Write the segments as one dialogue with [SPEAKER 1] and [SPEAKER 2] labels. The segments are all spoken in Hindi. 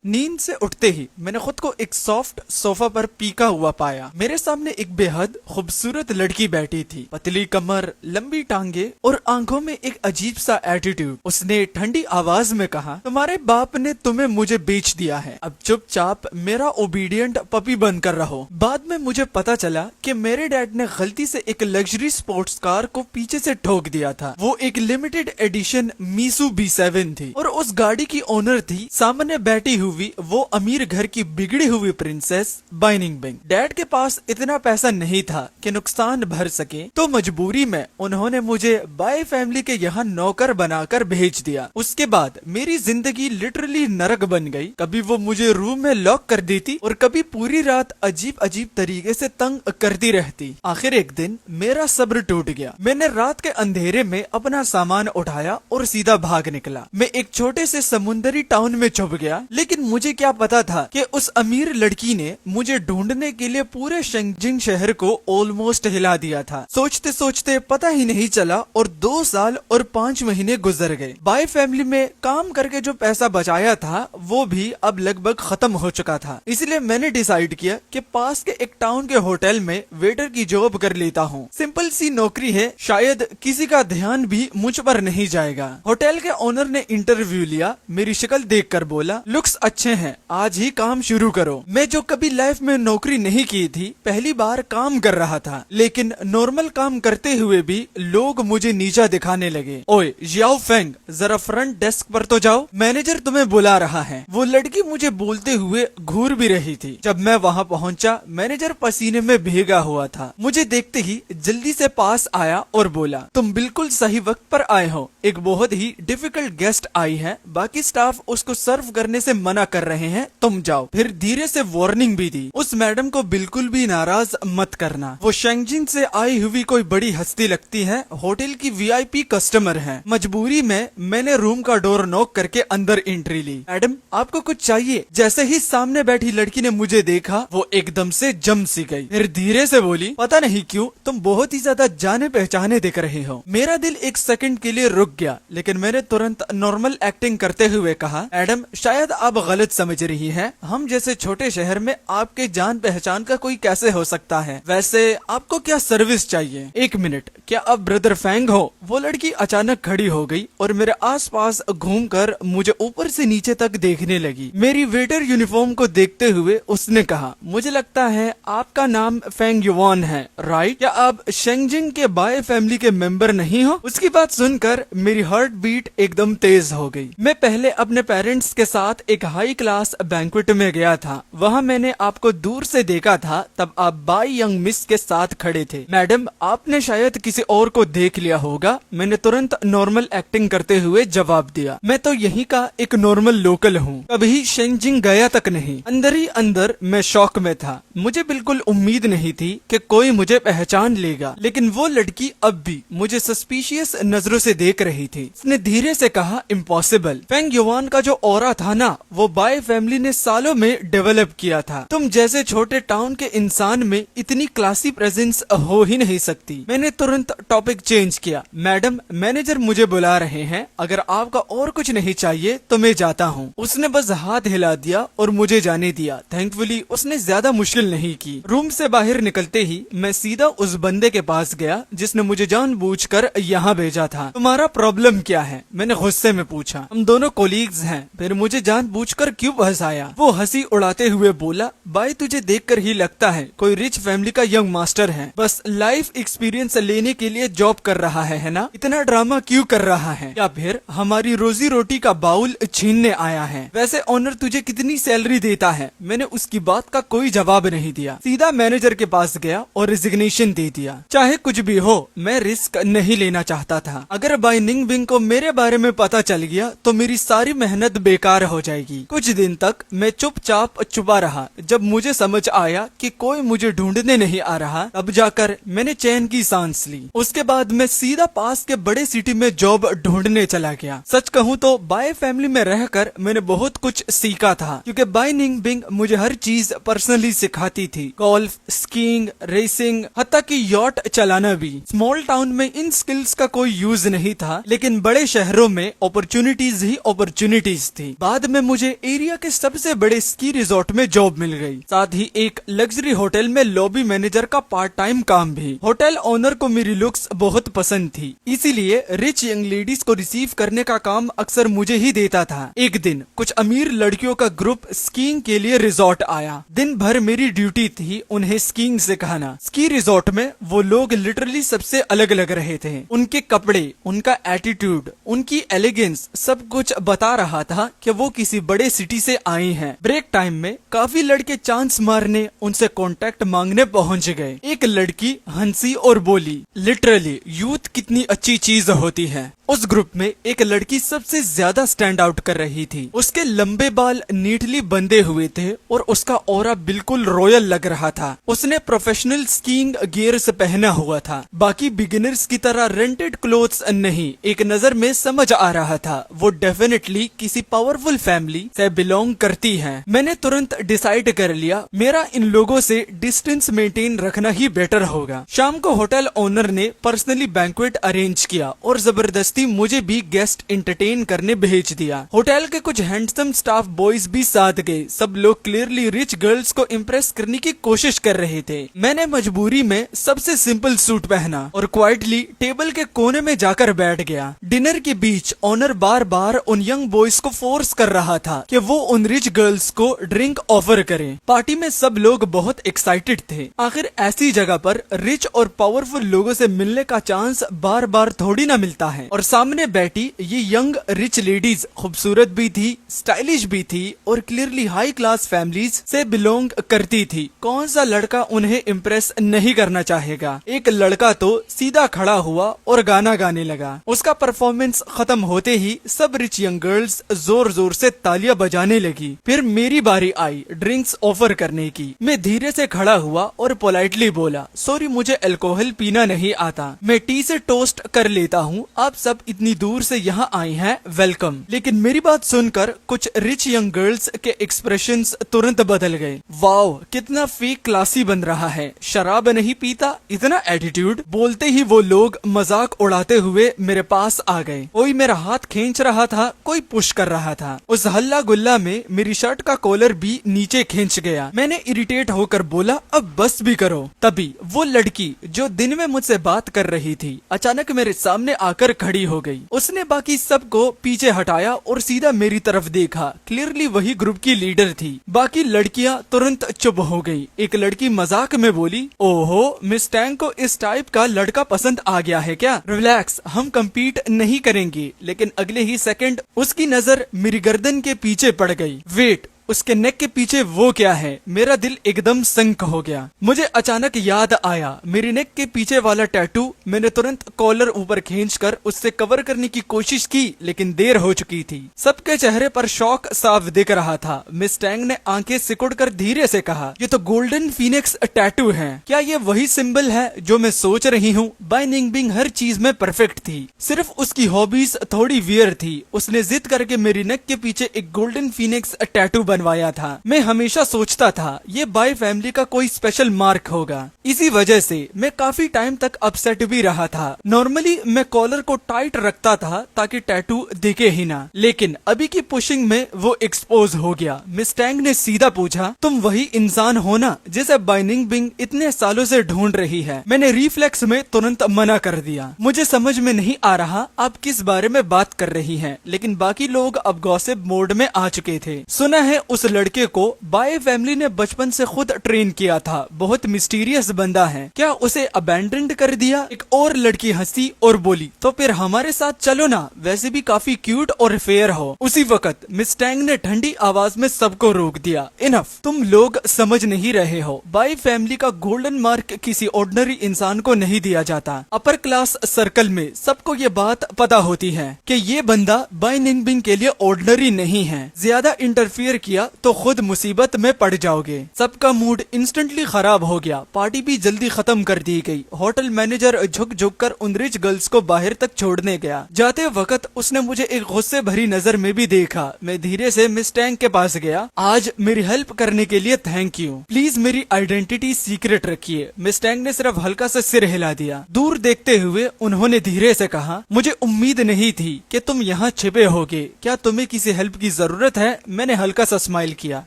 [SPEAKER 1] नींद से उठते ही मैंने खुद को एक सॉफ्ट सोफा पर पीका हुआ पाया। मेरे सामने एक बेहद खूबसूरत लड़की बैठी थी। पतली कमर, लंबी टांगे और आंखों में एक अजीब सा एटीट्यूड। उसने ठंडी आवाज में कहा, तुम्हारे बाप ने तुम्हें मुझे बेच दिया है, अब चुपचाप मेरा ओबीडियंट पपी बनकर रहो। बाद में मुझे पता चला कि मेरे डैड ने गलती से एक लग्जरी स्पोर्ट्स कार को पीछे से ठोक दिया था। वो एक लिमिटेड एडिशन मीसू B7 थी और उस गाड़ी की ओनर थी सामने बैठी हुई वो अमीर घर की बिगड़ी हुई प्रिंसेस बाइनिंग बिंग। डैड के पास इतना पैसा नहीं था कि नुकसान भर सके, तो मजबूरी में उन्होंने मुझे बाय फैमिली के यहाँ नौकर बनाकर भेज दिया। उसके बाद मेरी जिंदगी लिटरली नरक बन गई। कभी वो मुझे रूम में लॉक कर देती और कभी पूरी रात अजीब अजीब तरीके से तंग करती रहती। आखिर एक दिन मेरा सब्र टूट गया। मैंने रात के अंधेरे में अपना सामान उठाया और सीधा भाग निकला। मैं एक छोटे से समुद्री टाउन में छुप गया, लेकिन मुझे क्या पता था कि उस अमीर लड़की ने मुझे ढूंढने के लिए पूरे शेंगजिंग शहर को ऑलमोस्ट हिला दिया था। सोचते सोचते पता ही नहीं चला और 2 साल और 5 महीने गुजर गए। बाय फैमिली में काम करके जो पैसा बचाया था वो भी अब लगभग खत्म हो चुका था। इसलिए मैंने डिसाइड किया कि पास के एक टाउन के होटल में वेटर की जॉब कर लेता हूँ। सिंपल सी नौकरी है, शायद किसी का ध्यान भी मुझ पर नहीं जाएगा। होटल के ओनर ने इंटरव्यू लिया। मेरी शक्ल देखकर बोला, लुक्स अच्छे हैं, आज ही काम शुरू करो। मैं जो कभी लाइफ में नौकरी नहीं की थी, पहली बार काम कर रहा था, लेकिन नॉर्मल काम करते हुए भी लोग मुझे नीचा दिखाने लगे। ओए जियाओ फेंग, जरा फ्रंट डेस्क पर तो जाओ, मैनेजर तुम्हें बुला रहा है। वो लड़की मुझे बोलते हुए घूर भी रही थी। जब मैं वहाँ पहुँचा, मैनेजर पसीने में भीगा हुआ था। मुझे देखते ही जल्दी से पास आया और बोला, तुम बिल्कुल सही वक्त पर आए हो। एक बहुत ही डिफिकल्ट गेस्ट आई है, बाकी स्टाफ उसको सर्व करने से मना कर रहे हैं, तुम जाओ। फिर धीरे से वार्निंग भी दी, उस मैडम को बिल्कुल भी नाराज मत करना। वो शेंगजिन से आई हुई कोई बड़ी हस्ती लगती है, होटल की VIP कस्टमर है। मजबूरी में मैंने रूम का डोर नॉक करके अंदर एंट्री ली। मैडम आपको कुछ चाहिए? जैसे ही सामने बैठी लड़की ने मुझे देखा, वो एकदम से जम सी गई। फिर धीरे से बोली, पता नहीं क्यों तुम बहुत ही ज्यादा जाने पहचाने दिख रहे हो। मेरा दिल एक सेकंड के लिए रुक गया, लेकिन मैंने तुरंत नॉर्मल एक्टिंग करते हुए कहा, मैडम शायद आप गलत समझ रही हैं। हम जैसे छोटे शहर में आपके जान पहचान का कोई कैसे हो सकता है? वैसे आपको क्या सर्विस चाहिए? 1 मिनट, क्या आप ब्रदर फैंग हो? वो लड़की अचानक खड़ी हो गई और मेरे आसपास घूमकर मुझे ऊपर से नीचे तक देखने लगी। मेरी वेटर यूनिफॉर्म को देखते हुए उसने कहा, मुझे लगता है आपका नाम फेंग युवान है, राइट? क्या आप शेंगजिंग के बाय फैमिली के मेंबर नहीं हो? उसकी बात सुनकर मेरी हार्ट बीट एकदम तेज हो गई। मैं पहले अपने पेरेंट्स के साथ एक हाई क्लास बैंक्वेट में गया था। वहाँ मैंने आपको दूर से देखा था, तब आप बाय यंग मिस के साथ खड़े थे। मैडम आपने शायद किसी और को देख लिया होगा। मैंने तुरंत नॉर्मल एक्टिंग करते हुए जवाब दिया, मैं तो यहीं का एक नॉर्मल लोकल हूँ, कभी शेंगजिंग गया तक नहीं। अंदर ही अंदर मैं शॉक में था। मुझे बिल्कुल उम्मीद नहीं थी कि कोई मुझे पहचान लेगा, लेकिन वो लड़की अब भी मुझे सस्पिशियस नजरों से देख रही थी। उसने धीरे से कहा, इम्पॉसिबल। फेंग युवान का जो ऑरा था ना, वो बाय फैमिली ने सालों में डेवलप किया था। तुम जैसे छोटे टाउन के इंसान में इतनी क्लासी प्रेजेंस हो ही नहीं सकती। मैंने तुरंत टॉपिक चेंज किया, मैडम मैनेजर मुझे बुला रहे हैं, अगर आपका और कुछ नहीं चाहिए तो मैं जाता हूँ। उसने बस हाथ हिला दिया और मुझे जाने दिया। थैंकफुली उसने ज्यादा मुश्किल नहीं की। रूम से बाहर निकलते ही मैं सीधा उस बंदे के पास गया जिसने मुझे जानबूझकर यहाँ भेजा था। तुम्हारा प्रॉब्लम क्या है? मैंने गुस्से में पूछा। हम दोनों कोलीग्स हैं, फिर मुझे जानबूझकर क्यों हंसाया? वो हंसी उड़ाते हुए बोला, भाई तुझे देखकर ही लगता है कोई रिच फैमिली का यंग मास्टर है, बस लाइफ एक्सपीरियंस लेने के लिए जॉब कर रहा है ना? इतना ड्रामा क्यों कर रहा है? या फिर हमारी रोजी रोटी का बाउल छीनने आया है? वैसे ओनर तुझे कितनी सैलरी देता है? मैंने उसकी बात का कोई जवाब नहीं दिया, सीधा मैनेजर के पास गया और रिजिग्नेशन दे दिया। चाहे कुछ भी हो, मैं रिस्क नहीं लेना चाहता था। अगर बाइनिंग बिंग को मेरे बारे में पता चल गया तो मेरी सारी मेहनत बेकार हो जाएगी। कुछ दिन तक मैं चुपचाप छुपा रहा। जब मुझे समझ आया कि कोई मुझे ढूंढने नहीं आ रहा, तब जाकर मैंने चैन की सांस ली। उसके बाद मैं सीधा पास के बड़े सिटी में जॉब ढूंढने चला गया। सच कहूँ तो बाय फैमिली में रहकर मैंने बहुत कुछ सीखा था, क्योंकि बाइनिंग बिंग मुझे हर चीज पर्सनली सिखाती थी। गोल्फ, स्कीइंग, रेसिंग, हत्ता कि यॉट चलाना भी। स्मॉल टाउन में इन स्किल्स का कोई यूज नहीं था, लेकिन बड़े शहरों में अपॉर्चुनिटीज ही अपॉर्चुनिटीज थी। बाद में मुझे एरिया के सबसे बड़े स्की रिजॉर्ट में जॉब मिल गई, साथ ही एक लग्जरी होटल में लॉबी मैनेजर का पार्ट टाइम काम भी। होटल ओनर को मेरी लुक्स बहुत पसंद थी, इसीलिए रिच यंग लेडीज को रिसीव करने का काम अक्सर मुझे ही देता था। एक दिन कुछ अमीर लड़कियों का ग्रुप स्कीइंग के लिए रिजॉर्ट आया। दिन भर मेरी ड्यूटी थी उन्हें स्कीइंग सिखाना। स्की रिजॉर्ट में वो लोग लिटरली सबसे अलग लग रहे थे। उनके कपड़े, उनका एटीट्यूड, उनकी एलिगेंस सब कुछ बता रहा था कि वो किसी बड़े सिटी से आई हैं। ब्रेक टाइम में काफी लड़के चांस मारने, उनसे कांटेक्ट मांगने पहुंच गए। एक लड़की हंसी और बोली, लिटरली यूथ कितनी अच्छी चीज होती है। उस ग्रुप में एक लड़की सबसे ज्यादा स्टैंड आउट कर रही थी। उसके लंबे बाल नीटली बंधे हुए थे और उसका ऑरा बिल्कुल रॉयल लग रहा था। उसने प्रोफेशनल स्कीइंग गियर्स पहना हुआ था, बाकी बिगिनर्स की तरह रेंटेड क्लोथ्स नहीं। एक नजर में समझ आ रहा था वो डेफिनेटली किसी पावरफुल फैमिली से बिलोंग करती है। मैंने तुरंत डिसाइड कर लिया मेरा इन लोगों से डिस्टेंस मेंटेन रखना ही बेटर होगा। शाम को होटल ओनर ने पर्सनली बैंक्वेट अरेंज किया और जबरदस्ती मुझे भी गेस्ट एंटरटेन करने भेज दिया। होटल के कुछ हैंडसम स्टाफ बॉयज भी साथ गए। सब लोग क्लियरली रिच गर्ल्स को इम्प्रेस करने की कोशिश कर रहे थे। मैंने मजबूरी में सबसे सिंपल सूट पहना और क्वाइटली टेबल के कोने में जाकर बैठ गया। डिनर के बीच ओनर बार बार उन यंग बॉयज को फोर्स कर रहा था कि वो उन रिच गर्ल्स को ड्रिंक ऑफर करें। पार्टी में सब लोग बहुत एक्साइटेड थे। आखिर ऐसी जगह पर रिच और पावरफुल लोगों से मिलने का चांस बार बार थोड़ी ना मिलता है। और सामने बैठी ये यंग रिच लेडीज खूबसूरत भी थी, स्टाइलिश भी थी और क्लियरली हाई क्लास फैमिलीज से बिलोंग करती थी। कौन सा लड़का उन्हें इम्प्रेस नहीं करना चाहेगा। एक लड़का तो सीधा खड़ा हुआ और गाना गाने लगा। उसका परफॉर्मेंस खत्म होते ही सब रिच यंग गर्ल्स जोर जोर से तालियां बजाने लगी। फिर मेरी बारी आई ड्रिंक्स ऑफर करने की। मैं धीरे से खड़ा हुआ और पोलाइटली बोला, सॉरी मुझे अल्कोहल पीना नहीं आता, मैं टी से टोस्ट कर लेता हूँ। आप सब इतनी दूर से यहाँ आई हैं, वेलकम। लेकिन मेरी बात सुनकर कुछ रिच यंग गर्ल्स के एक्सप्रेशंस तुरंत बदल गए। वाओ कितना फेक क्लासी बन रहा है, शराब नहीं पीता, इतना एटीट्यूड। बोलते ही वो लोग मजाक उड़ाते हुए मेरे पास आ गए। कोई मेरा हाथ खींच रहा था, कोई पुश कर रहा था। उस हल्ला गुल्ला में मेरी शर्ट का कॉलर भी नीचे खींच गया। मैंने इरिटेट होकर बोला, अब बस भी करो। तभी वो लड़की जो दिन में मुझसे बात कर रही थी अचानक मेरे सामने आकर खड़ी हो गई। उसने बाकी सबको पीछे हटाया और सीधा मेरी तरफ देखा। क्लियरली वही ग्रुप की लीडर थी। बाकी लड़कियां तुरंत चुप हो गई। एक लड़की मजाक में बोली, ओहो मिस टैंग को इस टाइप का लड़का पसंद आ गया है क्या? रिलैक्स, हम कम्पीट नहीं करेंगे। लेकिन अगले ही सेकंड उसकी नजर मेरी गर्दन के पीछे पड़ गई। वेट, उसके नेक के पीछे वो क्या है? मेरा दिल एकदम संक हो गया। मुझे अचानक याद आया मेरी नेक के पीछे वाला टैटू। मैंने तुरंत कॉलर ऊपर खींचकर उससे कवर करने की कोशिश की, लेकिन देर हो चुकी थी। सबके चेहरे पर शौक साफ दिख रहा था। मिस टैंग ने आंखें सिकुड़कर धीरे से कहा, ये तो गोल्डन फीनिक्स टैटू है। क्या ये वही सिंबल है जो मैं सोच रही हूँ? बाय निंगबिंग हर चीज में परफेक्ट थी, सिर्फ उसकी हॉबीज थोड़ी वियर थी। उसने जिद करके मेरी नेक के पीछे एक गोल्डन फीनिक्स टैटू बनवाया था। मैं हमेशा सोचता था ये बाय फैमिली का कोई स्पेशल मार्क होगा। इसी वजह से मैं काफी टाइम तक अपसेट भी रहा था। नॉर्मली मैं कॉलर को टाइट रखता था ताकि टैटू दिखे ही ना, लेकिन अभी की पुशिंग में वो एक्सपोज हो गया। मिस टैंग ने सीधा पूछा, तुम वही इंसान हो ना जिसे बाय निंगबिंग इतने सालों से ढूंढ रही है? मैंने रिफ्लेक्स में तुरंत मना कर दिया। मुझे समझ में नहीं आ रहा आप किस बारे में बात कर रही हैं, लेकिन बाकी लोग अब गॉसिप मोड में आ चुके थे। सुना है उस लड़के को बाय फैमिली ने बचपन से खुद ट्रेन किया था, बहुत मिस्टीरियस बंदा है, क्या उसे अबैंडन कर दिया? एक और लड़की हंसी और बोली, तो फिर हमारे साथ चलो ना, वैसे भी काफी क्यूट और फेयर हो। उसी वक्त मिस टैंग ने ठंडी आवाज में सबको रोक दिया, इनफ, तुम लोग समझ नहीं रहे हो। बाय फैमिली का गोल्डन मार्क किसी ऑर्डिनरी इंसान को नहीं दिया जाता। अपर क्लास सर्कल में सबको ये बात पता होती है कि ये बंदा बाय निंगबिंग के लिए ऑर्डिनरी नहीं है। ज्यादा इंटरफियर किया किया तो खुद मुसीबत में पड़ जाओगे। सबका मूड इंस्टेंटली खराब हो गया। पार्टी भी जल्दी खत्म कर दी गई। होटल मैनेजर झुक झुक कर उन रिच गर्ल्स को बाहर तक छोड़ने गया। जाते वक्त उसने मुझे एक गुस्से भरी नजर में भी देखा। मैं धीरे से मिस टैंग के पास गया। आज मेरी हेल्प करने के लिए थैंक यू। प्लीज मेरी आइडेंटिटी सीक्रेट रखिए। मिस टैंग ने सिर्फ हल्का सा सिर हिला दिया। दूर देखते हुए उन्होंने धीरे से कहा, मुझे उम्मीद नहीं थी कि तुम यहाँ छिपे होगे। क्या तुम्हें किसी हेल्प की जरूरत है? मैंने हल्का सा स्माइल किया।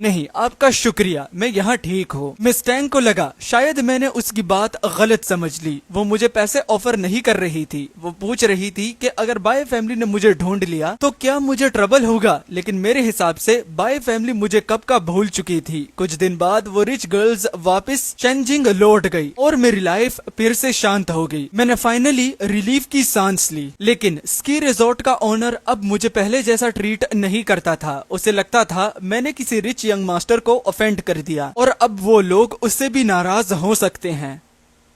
[SPEAKER 1] नहीं, आपका शुक्रिया, मैं यहाँ ठीक हूँ। मिस टैंग को लगा शायद मैंने उसकी बात गलत समझ ली। वो मुझे पैसे ऑफर नहीं कर रही थी। वो पूछ रही थी कि अगर बाय फैमिली ने मुझे ढूंढ लिया तो क्या मुझे ट्रबल होगा। लेकिन मेरे हिसाब से बाय फैमिली मुझे कब का भूल चुकी थी। कुछ दिन बाद वो रिच गर्ल्स वापस शेनजिंग लौट गई और मेरी लाइफ फिर से शांत हो गई। मैंने फाइनली रिलीफ की सांस ली। लेकिन स्की रिजॉर्ट का ओनर अब मुझे पहले जैसा ट्रीट नहीं करता था। उसे लगता था मैंने किसी रिच यंग मास्टर को ऑफेंड कर दिया और अब वो लोग उससे भी नाराज हो सकते हैं।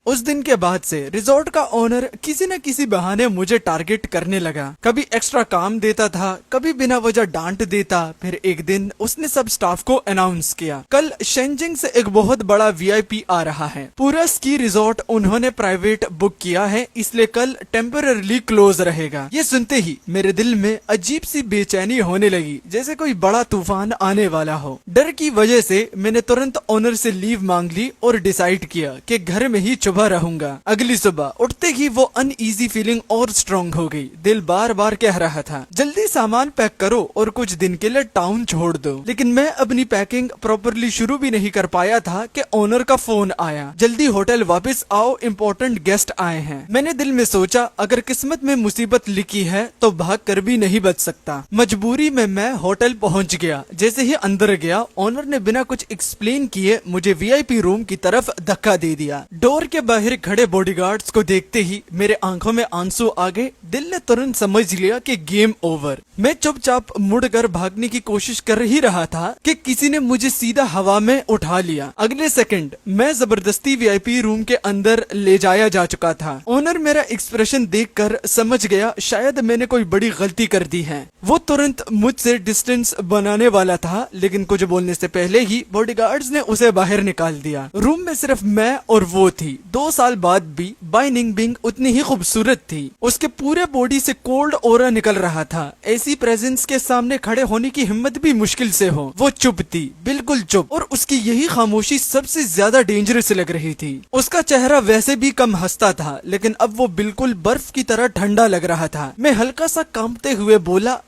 [SPEAKER 1] उस दिन के बाद से रिजॉर्ट का ओनर किसी न किसी बहाने मुझे टारगेट करने लगा। कभी एक्स्ट्रा काम देता था, कभी बिना वजह डांट देता। फिर एक दिन उसने सब स्टाफ को अनाउंस किया, कल शेनजिंग से एक बहुत बड़ा वीआईपी आ रहा है। पूरा स्की रिजॉर्ट उन्होंने प्राइवेट बुक किया है, इसलिए कल टेम्पररीली क्लोज रहेगा। ये सुनते ही मेरे दिल में अजीब सी बेचैनी होने लगी, जैसे कोई बड़ा तूफान आने वाला हो। डर की वजह से मैंने तुरंत ओनर से लीव मांग ली और डिसाइड किया कि घर में ही चुप रहूंगा। अगली सुबह उठते ही वो अनईजी फीलिंग और स्ट्रॉन्ग हो गई। दिल बार बार कह रहा था जल्दी सामान पैक करो और कुछ दिन के लिए टाउन छोड़ दो। लेकिन मैं अपनी पैकिंग प्रॉपरली शुरू भी नहीं कर पाया था कि ओनर का फोन आया, जल्दी होटल वापस आओ, इम्पोर्टेंट गेस्ट आए हैं। मैंने दिल में सोचा अगर किस्मत में मुसीबत लिखी है तो भाग कर भी नहीं बच सकता। मजबूरी में मैं होटल पहुंच गया। जैसे ही अंदर गया ओनर ने बिना कुछ एक्सप्लेन किए मुझे वीआईपी रूम की तरफ धक्का दे दिया। डोर के बाहर खड़े बॉडीगार्ड्स को देखते ही मेरे आंखों में आंसू आ गए। दिल ने तुरंत समझ लिया कि गेम ओवर। मैं चुपचाप मुड़कर भागने की कोशिश कर ही रहा था कि किसी ने मुझे सीधा हवा में उठा लिया। अगले सेकंड मैं जबरदस्ती वीआईपी रूम के अंदर ले जाया जा चुका था। ओनर मेरा एक्सप्रेशन देखकर समझ गया शायद मैंने कोई बड़ी गलती कर दी है। वो तुरंत मुझसे डिस्टेंस बनाने वाला था, लेकिन कुछ बोलने से पहले ही बॉडीगार्ड्स ने उसे बाहर निकाल दिया। रूम में सिर्फ मैं और वो थी। 2 साल बाद भी बाय निंगबिंग उतनी ही खूबसूरत थी। उसके पूरे बॉडी से कोल्ड ऑरा निकल रहा था। ऐसी प्रेजेंस के सामने खड़े होने की हिम्मत भी मुश्किल से हो। वो चुप थी, बिल्कुल चुप, और उसकी यही खामोशी सबसे ज्यादा डेंजरस लग रही थी। उसका चेहरा वैसे भी कम हंसता था, लेकिन अब वो बिल्कुल बर्फ की तरह ठंडा लग रहा था। मैं हल्का सा कांपते हुए बोला,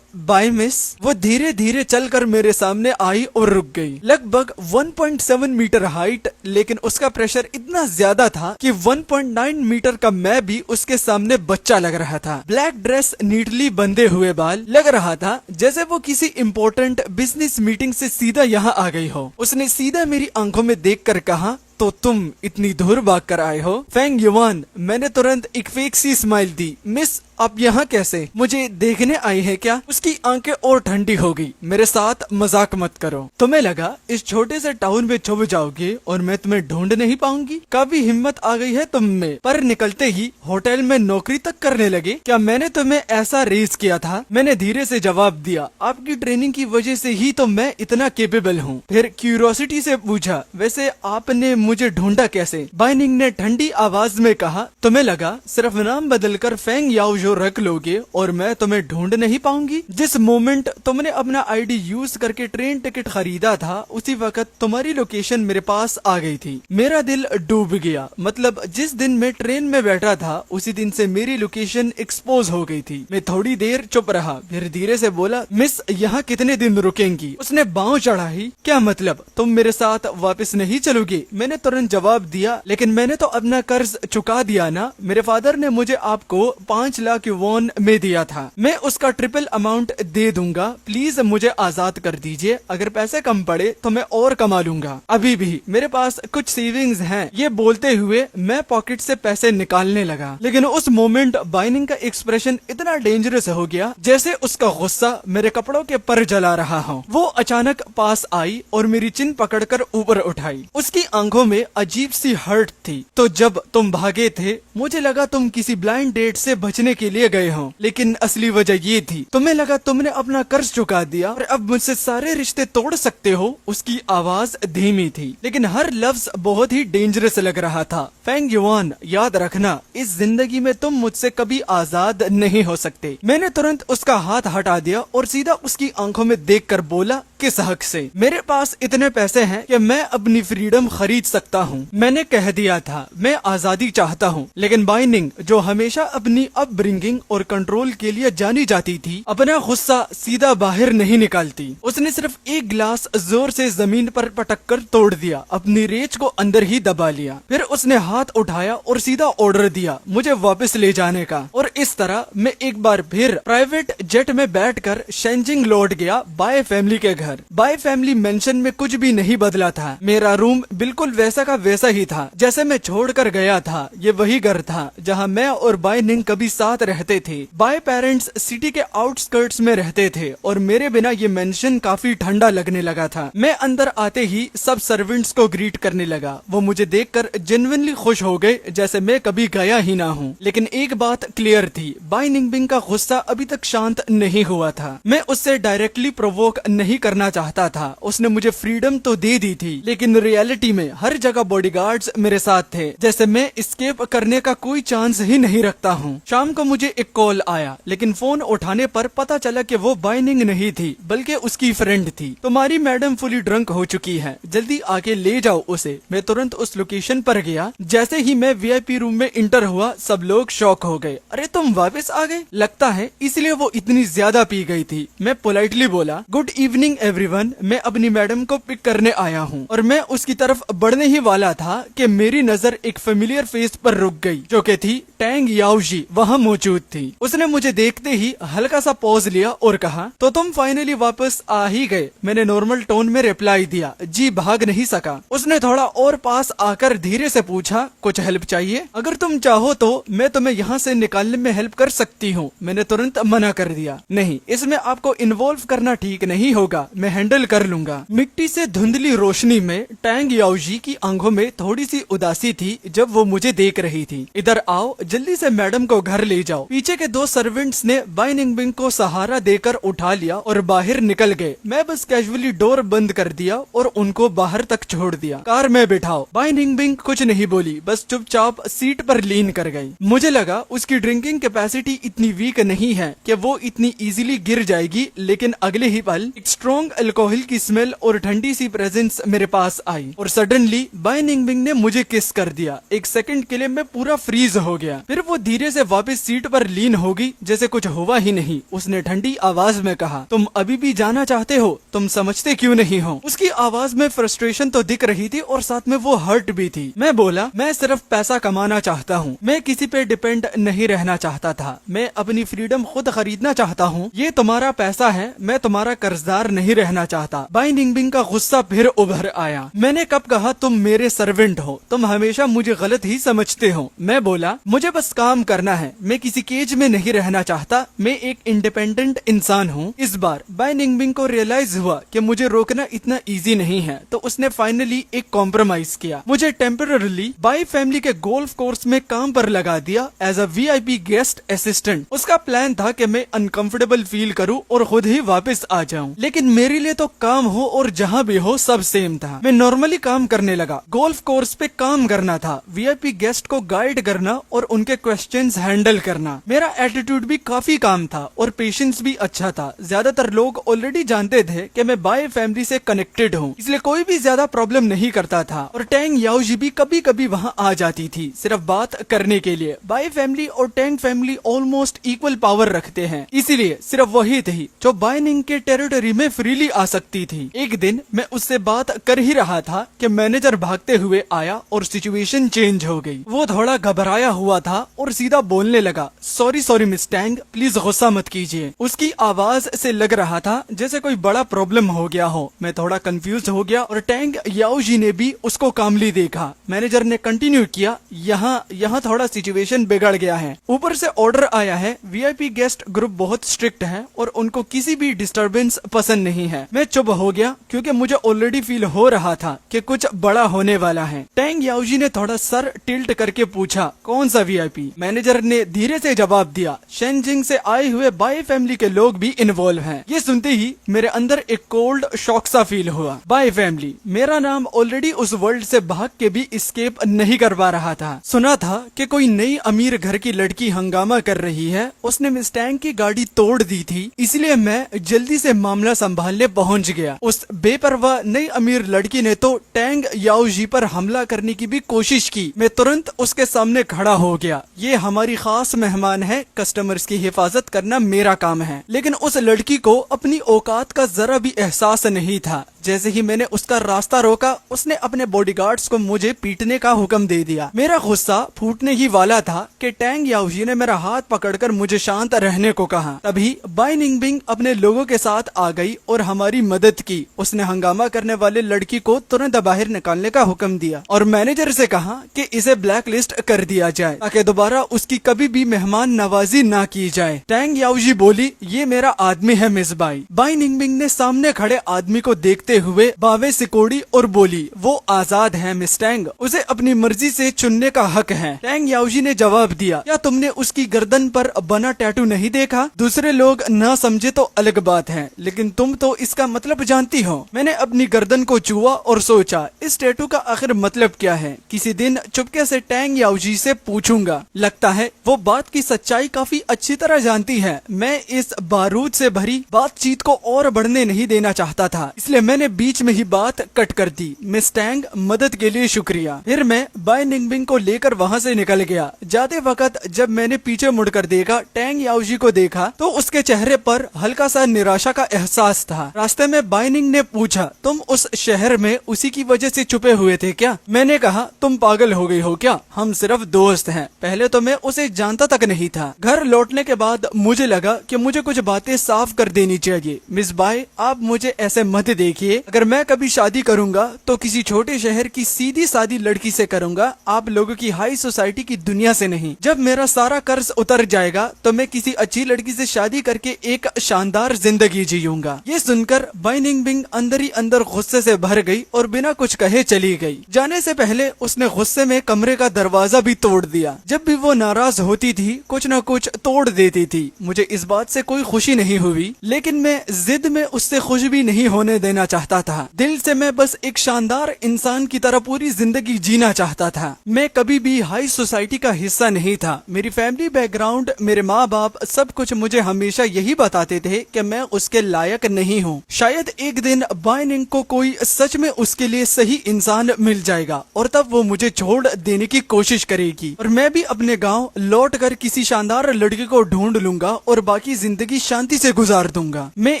[SPEAKER 1] बाय मिस। वो धीरे धीरे चलकर मेरे सामने आई और रुक गई। लगभग 1.7 मीटर हाइट, लेकिन उसका प्रेशर इतना ज्यादा था कि 1.9 मीटर का मैं भी उसके सामने बच्चा लग रहा था। ब्लैक ड्रेस, नीटली बंधे हुए बाल, लग रहा था जैसे वो किसी इम्पोर्टेंट बिजनेस मीटिंग से सीधा यहाँ आ गई हो। उसने सीधा मेरी आंखों में देखकर कहा, तो तुम इतनी दूर भाग कर आए हो? फेंग युवान। मैंने तुरंत एक फेक सी स्माइल दी। मिस, आप यहाँ कैसे? मुझे देखने आई है क्या? उसकी आंखें और ठंडी हो गई। मेरे साथ मजाक मत करो। तुम्हें लगा इस छोटे से टाउन में छुप जाओगे और मैं तुम्हें ढूंढ नहीं पाऊंगी? काफी हिम्मत आ गई है तुम में। पर निकलते ही होटल में नौकरी तक करने लगे क्या? मैंने तुम्हें ऐसा रेस किया था? मैंने धीरे से जवाब दिया, आपकी ट्रेनिंग की वजह से ही तो मैं इतना केपेबल हूँ। फिर क्यूरियोसिटी से पूछा, वैसे आपने मुझे ढूंढा कैसे? बाइनिंग ने ठंडी आवाज में कहा, तुम्हें लगा सिर्फ नाम बदलकर फेंग याओजो रख लोगे और मैं तुम्हें ढूंढ नहीं पाऊंगी? जिस मोमेंट तुमने अपना आईडी यूज करके ट्रेन टिकट खरीदा था उसी वक्त तुम्हारी लोकेशन मेरे पास आ गई थी। मेरा दिल डूब गया। मतलब जिस दिन मैं ट्रेन में बैठा था उसी दिन से मेरी लोकेशन एक्सपोज हो गई थी। मैं थोड़ी देर चुप रहा, फिर धीरे से बोला, मिस, यहाँ कितने दिन रुकेंगी? उसने बाँव चढ़ाई। क्या मतलब, तुम मेरे साथ वापस नहीं चलोगे? मैंने तुरंत जवाब दिया, लेकिन मैंने तो अपना कर्ज चुका दिया ना। मेरे फादर ने मुझे आपको 5 लाख वॉन में दिया था। मैं उसका ट्रिपल अमाउंट दे दूंगा। प्लीज मुझे आजाद कर दीजिए। अगर पैसे कम पड़े तो मैं और कमा लूंगा। अभी भी मेरे पास कुछ सेविंग्स हैं। ये बोलते हुए मैं पॉकेट से पैसे निकालने लगा, लेकिन उस मोमेंट बाइनिंग का एक्सप्रेशन इतना डेंजरस हो गया जैसे उसका गुस्सा मेरे कपड़ों के पर जला रहा हो। वो अचानक पास आई और मेरी चिन पकड़कर ऊपर उठाई। उसकी आंखों में अजीब सी हर्ट थी। तो जब तुम भागे थे मुझे लगा तुम किसी ब्लाइंड डेट से बचने के के लिए गए हों, लेकिन असली वजह ये थी, तुम्हें लगा तुमने अपना कर्ज चुका दिया और अब मुझसे सारे रिश्ते तोड़ सकते हो। उसकी आवाज धीमी थी, लेकिन हर लफ्ज बहुत ही डेंजरस लग रहा था। फेंग युआन, याद रखना, इस जिंदगी में तुम मुझसे कभी आजाद नहीं हो सकते। मैंने तुरंत उसका हाथ हटा दिया और सीधा उसकी आंखों में देखकर बोला, किस हक से? मेरे पास इतने पैसे हैं कि मैं अपनी फ्रीडम खरीद सकता हूँ। मैंने कह दिया था मैं आजादी चाहता हूँ, लेकिन बाई निंग, जो हमेशा अपनी अपब्रिंगिंग और कंट्रोल के लिए जानी जाती थी, अपना गुस्सा सीधा बाहर नहीं निकालती। उसने सिर्फ एक गिलास जोर से जमीन पर पटक कर तोड़ दिया, अपनी रेज को अंदर ही दबा लिया। फिर उसने हाथ उठाया और सीधा ऑर्डर दिया मुझे वापस ले जाने का। और इस तरह मैं एक बार फिर प्राइवेट जेट में बैठकर शेंजिंग लौट गया बाय फैमिली के घर। बाय फैमिली मेंशन में कुछ भी नहीं बदला था। मेरा रूम बिल्कुल वैसा का वैसा ही था जैसे मैं छोड़कर गया था। ये वही घर था जहां मैं और बाय निंग कभी साथ रहते थे। बाय पेरेंट्स सिटी के आउटस्कर्ट्स में रहते थे और मेरे बिना ये मेंशन काफी ठंडा लगने लगा था। मैं अंदर आते ही सब सर्वेंट्स को ग्रीट करने लगा। वो मुझे देखकर जेन्युइनली खुश हो गए जैसे मैं कभी गया ही ना हूँ। लेकिन एक बात क्लियर थी, बाय निंगबिंग का गुस्सा अभी तक शांत नहीं हुआ था। मैं उससे डायरेक्टली प्रोवोक नहीं करना चाहता था। उसने मुझे फ्रीडम तो दे दी थी, लेकिन रियलिटी में हर जगह बॉडीगार्ड्स मेरे साथ थे, जैसे मैं एस्केप करने का कोई चांस ही नहीं रखता हूँ। शाम को मुझे एक कॉल आया, लेकिन फोन उठाने पर पता चला कि वो बाय निंग नहीं थी बल्कि उसकी फ्रेंड थी। तुम्हारी मैडम फुली ड्रंक हो चुकी है, जल्दी आके ले जाओ उसे। मैं तुरंत उस लोकेशन पर गया। जैसे ही मैं वीआईपी रूम में इंटर हुआ, सब लोग शॉक हो गए। अरे तुम वापस आ गए? लगता है इसलिए वो इतनी ज्यादा पी गई थी। मैं पोलाइटली बोला, गुड इवनिंग एवरीवन, मैं अपनी मैडम को पिक करने आया हूँ। और मैं उसकी तरफ बढ़ने ही वाला था कि मेरी नजर एक फेमिलियर फेस पर रुक गई, जो कि थी टैंग याओजी वहाँ मौजूद थी। उसने मुझे देखते ही हल्का सा पॉज लिया और कहा, तो तुम फाइनली वापस आ ही गए। मैंने नॉर्मल टोन में रिप्लाई दिया, जी भाग नहीं सका। उसने थोड़ा और पास आकर धीरे से पूछा, कुछ हेल्प चाहिए? अगर तुम चाहो तो मैं तुम्हें यहाँ से निकालने में हेल्प कर सकती हूँ। मैंने तुरंत मना कर दिया, नहीं, इसमें आपको इन्वॉल्व करना ठीक नहीं होगा, मैं हैंडल कर लूंगा। मिट्टी से धुंधली रोशनी में टैंग याओजी की आंखों में थोड़ी सी उदासी थी जब वो मुझे देख रही थी। इधर आओ, जल्दी से मैडम को घर ले जाओ। पीछे के दो सर्वेंट्स ने बाय निंगबिंग को सहारा देकर उठा लिया और बाहर निकल गए। मैं बस कैजुअली डोर बंद कर दिया और उनको बाहर तक छोड़ दिया। कार में बिठाओ। बाय निंगबिंग कुछ नहीं बोली, बस चुपचाप सीट पर लीन कर गई। मुझे लगा उसकी ड्रिंकिंग कैपेसिटी इतनी वीक नहीं है कि वो इतनी इजीली गिर जाएगी, लेकिन अगले ही पल एक स्ट्रॉन्ग अल्कोहल की स्मेल और ठंडी सी प्रेजेंस मेरे पास आई और सडनली बाय निंगबिंग ने मुझे किस कर दिया। एक सेकंड के लिए मैं पूरा फ्रीज हो गया। फिर वो धीरे से वापस सीट पर लीन होगी जैसे कुछ हुआ ही नहीं। उसने ठंडी आवाज में कहा, तुम अभी भी जाना चाहते हो? तुम समझते क्यों नहीं हो? उसकी आवाज में फ्रस्ट्रेशन तो दिख रही थी और साथ में वो हर्ट भी थी। मैं बोला, मैं सिर्फ पैसा कमाना चाहता हूँ, मैं किसी पे डिपेंड नहीं रहना चाहता था। मैं अपनी फ्रीडम खुद खरीदना चाहता हूँ। ये तुम्हारा पैसा है, मैं तुम्हारा कर्जदार नहीं रहना चाहता। बाय निंगबिंग का गुस्सा फिर उभर आया। मैंने कब कहा तुम मेरे सर्वेंट हो? तुम हमेशा मुझे गलत ही समझते हो। मैं बोला, मुझे बस काम करना है, मैं किसी केज में नहीं रहना चाहता। मैं एक इंडिपेंडेंट इंसान हूँ। इस बार बाय निंगबिंग को रियलाइज हुआ कि मुझे रोकना इतना इजी नहीं है, तो उसने फाइनली एक कॉम्प्रोमाइज किया। मुझे टेम्पररी बाय फैमिली के गोल्फ कोर्स में काम पर लगा दिया as a VIP guest assistant. उसका प्लान था कि मैं अनकंफर्टेबल फील करूं और खुद ही वापस आ जाऊं, लेकिन मेरे लिए तो काम हो और जहां भी हो सब सेम था। मैं नॉर्मली काम करने लगा। गोल्फ कोर्स पे काम करना था, वीआईपी गेस्ट को गाइड करना और उनके क्वेश्चंस हैंडल करना। मेरा एटीट्यूड भी काफी काम था और पेशेंस भी अच्छा था। ज्यादातर लोग ऑलरेडी जानते थे कि मैं बाय फैमिली से कनेक्टेड हूँ, इसलिए कोई भी ज्यादा प्रॉब्लम नहीं करता था। और टैंग याओजी भी कभी कभी वहाँ आ जाती थी, सिर्फ बात करने के लिए। बाय फैमिली और Tang family almost equal power रखते हैं, इसीलिए सिर्फ वही थी जो बाय निंग के टेरिटरी में फ्रीली आ सकती थी। एक दिन मैं उससे बात कर ही रहा था कि मैनेजर भागते हुए आया और सिचुएशन चेंज हो गई। वो थोड़ा घबराया हुआ था और सीधा बोलने लगा, सॉरी मिस टैंग, प्लीज गुस्सा मत कीजिए। उसकी आवाज से लग रहा था जैसे कोई बड़ा प्रॉब्लम हो गया हो। मैं थोड़ा कंफ्यूज हो गया और टैंग याओजी ने भी उसको कामली देखा। मैनेजर ने कंटिन्यू किया, यहाँ थोड़ा सिचुएशन बिगड़ गया है। ऊपर से ऑर्डर आया है, वीआईपी गेस्ट ग्रुप बहुत स्ट्रिक्ट है और उनको किसी भी डिस्टरबेंस पसंद नहीं नहीं है। मैं चुप हो गया क्योंकि मुझे ऑलरेडी फील हो रहा था कि कुछ बड़ा होने वाला है। टैंग याओजी ने थोड़ा सर टिल्ट करके पूछा, कौन सा वीआईपी? मैनेजर ने धीरे से जवाब दिया, शेनजिंग से आए हुए बाय फैमिली के लोग भी इन्वॉल्व हैं। ये सुनते ही मेरे अंदर एक कोल्ड शॉक सा फील हुआ। बाय फैमिली, मेरा नाम ऑलरेडी उस वर्ल्ड से भाग के भी एस्केप नहीं करवा रहा था। सुना था कि कोई नई अमीर घर की लड़की हंगामा कर रही है, उसने मिस टैंग की गाड़ी तोड़ दी थी, इसलिए मैं जल्दी से मामला संभालने पहुंच गया। उस बेपरवाह नई अमीर लड़की ने तो टैंग याओजी पर हमला करने की भी कोशिश की। मैं तुरंत उसके सामने खड़ा हो गया। ये हमारी खास मेहमान है, कस्टमर्स की हिफाजत करना मेरा काम है। लेकिन उस लड़की को अपनी औकात का जरा भी एहसास नहीं था। जैसे ही मैंने उसका रास्ता रोका, उसने अपने बॉडीगार्ड्स को मुझे पीटने का हुक्म दे दिया। मेरा गुस्सा फूटने ही वाला था कि टैंग याओजी ने मेरा हाथ पकड़कर मुझे शांत रहने को कहा। तभी बाय निंगबिंग अपने लोगों के साथ आ गई और हमारी मदद की। उसने हंगामा करने वाले लड़की को तुरंत बाहर निकालने का हुक्म दिया और मैनेजर से कहा कि इसे ब्लैक लिस्ट कर दिया जाए ताकि दोबारा उसकी कभी भी मेहमान नवाजी ना की जाए। टैंग याओजी बोली, ये मेरा आदमी है मिस बाई। बाय निंगबिंग ने सामने खड़े आदमी को देखते हुए बावे सिकोड़ी और बोली, वो आजाद है मिस टैंग, उसे अपनी मर्जी से चुनने का हक है। टैंग याओजी ने जवाब दिया, क्या तुमने उसकी गर्दन पर बना टैटू नहीं देखा? दूसरे लोग ना समझे तो अलग बात है, लेकिन तुम तो इसका मतलब जानती हो। मैंने अपनी गर्दन को छुआ और सोचा, इस टैटू का आखिर मतलब क्या है? किसी दिन चुपके से टैंग याओजी से पूछूंगा। लगता है वो बात की सच्चाई काफी अच्छी तरह जानती है। मैं इस बारूद से भरी बातचीत को और बढ़ने नहीं देना चाहता था, इसलिए मैंने बीच में ही बात कट कर दी। मिस टैंग, मदद के लिए शुक्रिया। फिर मैं बाय निंगबिंग को लेकर वहाँ से निकल गया। जाते वक्त जब मैंने पीछे मुड़कर देखा, टैंग याओजी को देखा तो उसके चेहरे पर हल्का सा निराशा का एहसास था। रास्ते में बाय निंग ने पूछा, तुम उस शहर में उसी की वजह से छुपे हुए थे क्या? मैंने कहा, तुम पागल हो गई हो क्या? हम सिर्फ दोस्त हैं। पहले तो मैं उसे जानता तक नहीं था। घर लौटने के बाद मुझे लगा कि मुझे कुछ बातें साफ कर देनी चाहिए। मिस बाय, आप मुझे ऐसे मत देखिए। अगर मैं कभी शादी करूंगा तो किसी छोटे शहर की सीधी सादी लड़की से करूंगा, आप लोगों की हाई सोसाइटी की दुनिया से नहीं। जब मेरा सारा कर्ज उतर जाएगा तो मैं किसी अच्छी लड़की से शादी करके एक शानदार जिंदगी जीऊंगा। ये सुनकर बाय निंगबिंग अंदर ही अंदर गुस्से से भर गई और बिना कुछ कहे चली गई। जाने से पहले उसने गुस्से में कमरे का दरवाजा भी तोड़ दिया। जब भी वो नाराज होती थी, कुछ न कुछ तोड़ देती थी। मुझे इस बात से कोई खुशी नहीं हुई, लेकिन मैं जिद में उससे खुश भी नहीं होने देना चाहता था। दिल से मैं बस एक शानदार इंसान की तरह पूरी जिंदगी जीना चाहता था। मैं कभी भी हाई सोसाइटी का हिस्सा नहीं था। मेरी फैमिली बैकग्राउंड, मेरे माँ बाप, सब कुछ मुझे हमेशा यही बताते थे कि मैं उसके लायक नहीं हूँ। शायद एक दिन बाय निंग को कोई सच में उसके लिए सही इंसान मिल जाएगा और तब वो मुझे छोड़ देने की कोशिश करेगी और मैं भी अपने गाँव लौट कर किसी शानदार लड़के को ढूंढ लूंगा और बाकी जिंदगी शांति से गुजार दूंगा। मैं